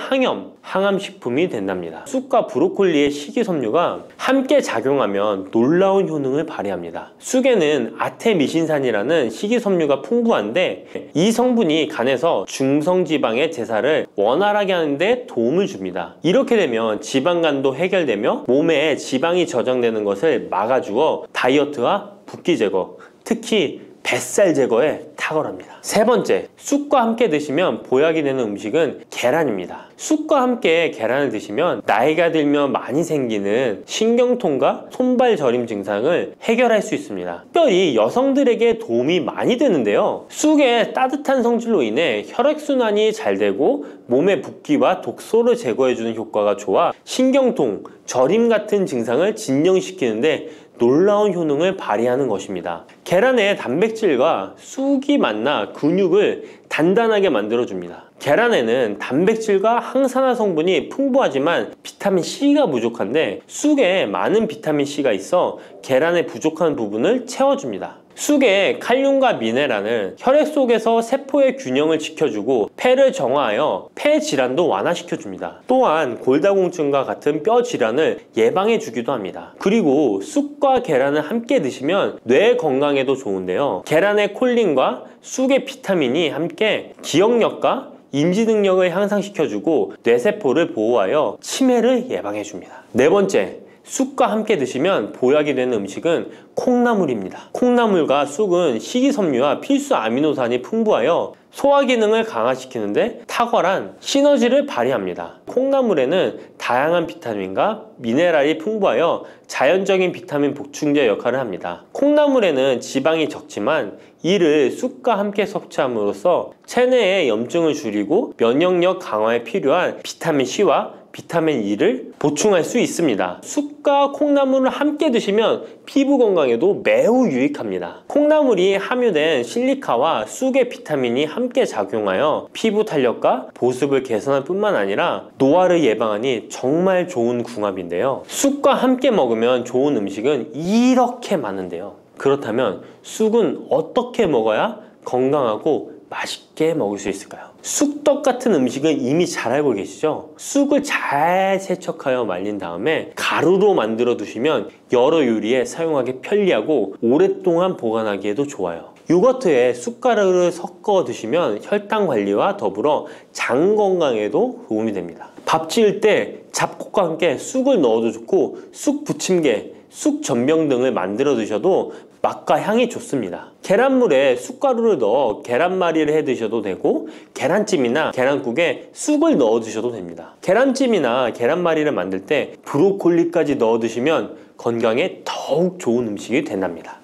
항암식품이 된답니다. 쑥과 브로콜리의 식이섬유가 함께 작용하면 놀라운 효능을 발휘합니다. 쑥에는 아테미신산이라는 식이섬유가 풍부한데 이 성분이 간에서 중성지방의 제사를 원활하게 하는데 도움을 줍니다. 이렇게 되면 지방간도 해결되며 몸에 지방이 저장되는 것을 막아주어 다이어트와 붓기 제거, 특히 뱃살 제거에 탁월합니다. 세 번째, 쑥과 함께 드시면 보약이 되는 음식은 계란입니다. 쑥과 함께 계란을 드시면 나이가 들면 많이 생기는 신경통과 손발 저림 증상을 해결할 수 있습니다. 특별히 여성들에게 도움이 많이 되는데요. 쑥의 따뜻한 성질로 인해 혈액순환이 잘 되고 몸의 붓기와 독소를 제거해주는 효과가 좋아 신경통, 저림 같은 증상을 진정시키는데 놀라운 효능을 발휘하는 것입니다. 계란의 단백질과 쑥이 만나 근육을 단단하게 만들어줍니다. 계란에는 단백질과 항산화 성분이 풍부하지만 비타민 C가 부족한데 쑥에 많은 비타민 C가 있어 계란의 부족한 부분을 채워줍니다. 쑥의 칼륨과 미네랄은 혈액 속에서 세포의 균형을 지켜주고 폐를 정화하여 폐 질환도 완화시켜줍니다. 또한 골다공증과 같은 뼈 질환을 예방해주기도 합니다. 그리고 쑥과 계란을 함께 드시면 뇌 건강에도 좋은데요. 계란의 콜린과 쑥의 비타민이 함께 기억력과 인지 능력을 향상시켜주고 뇌세포를 보호하여 치매를 예방해줍니다. 네 번째, 쑥과 함께 드시면 보약이 되는 음식은 콩나물입니다. 콩나물과 쑥은 식이섬유와 필수 아미노산이 풍부하여 소화 기능을 강화시키는데 탁월한 시너지를 발휘합니다. 콩나물에는 다양한 비타민과 미네랄이 풍부하여 자연적인 비타민 보충제 역할을 합니다. 콩나물에는 지방이 적지만 이를 쑥과 함께 섭취함으로써 체내의 염증을 줄이고 면역력 강화에 필요한 비타민 C와 비타민 E를 보충할 수 있습니다. 쑥과 콩나물을 함께 드시면 피부 건강에도 매우 유익합니다. 콩나물이 함유된 실리카와 쑥의 비타민이 함께 작용하여 피부 탄력과 보습을 개선할 뿐만 아니라 노화를 예방하니 정말 좋은 궁합인데요. 쑥과 함께 먹으면 좋은 음식은 이렇게 많은데요. 그렇다면 쑥은 어떻게 먹어야 건강하고 맛있게 먹을 수 있을까요? 쑥떡 같은 음식은 이미 잘 알고 계시죠? 쑥을 잘 세척하여 말린 다음에 가루로 만들어 두시면 여러 요리에 사용하기 편리하고 오랫동안 보관하기에도 좋아요. 요거트에 쑥가루를 섞어 드시면 혈당 관리와 더불어 장 건강에도 도움이 됩니다. 밥 지을 때 잡곡과 함께 쑥을 넣어도 좋고 쑥 부침개, 쑥 전병 등을 만들어 드셔도 맛과 향이 좋습니다. 계란물에 쑥가루를 넣어 계란말이를 해 드셔도 되고 계란찜이나 계란국에 쑥을 넣어 드셔도 됩니다. 계란찜이나 계란말이를 만들 때 브로콜리까지 넣어 드시면 건강에 더욱 좋은 음식이 된답니다.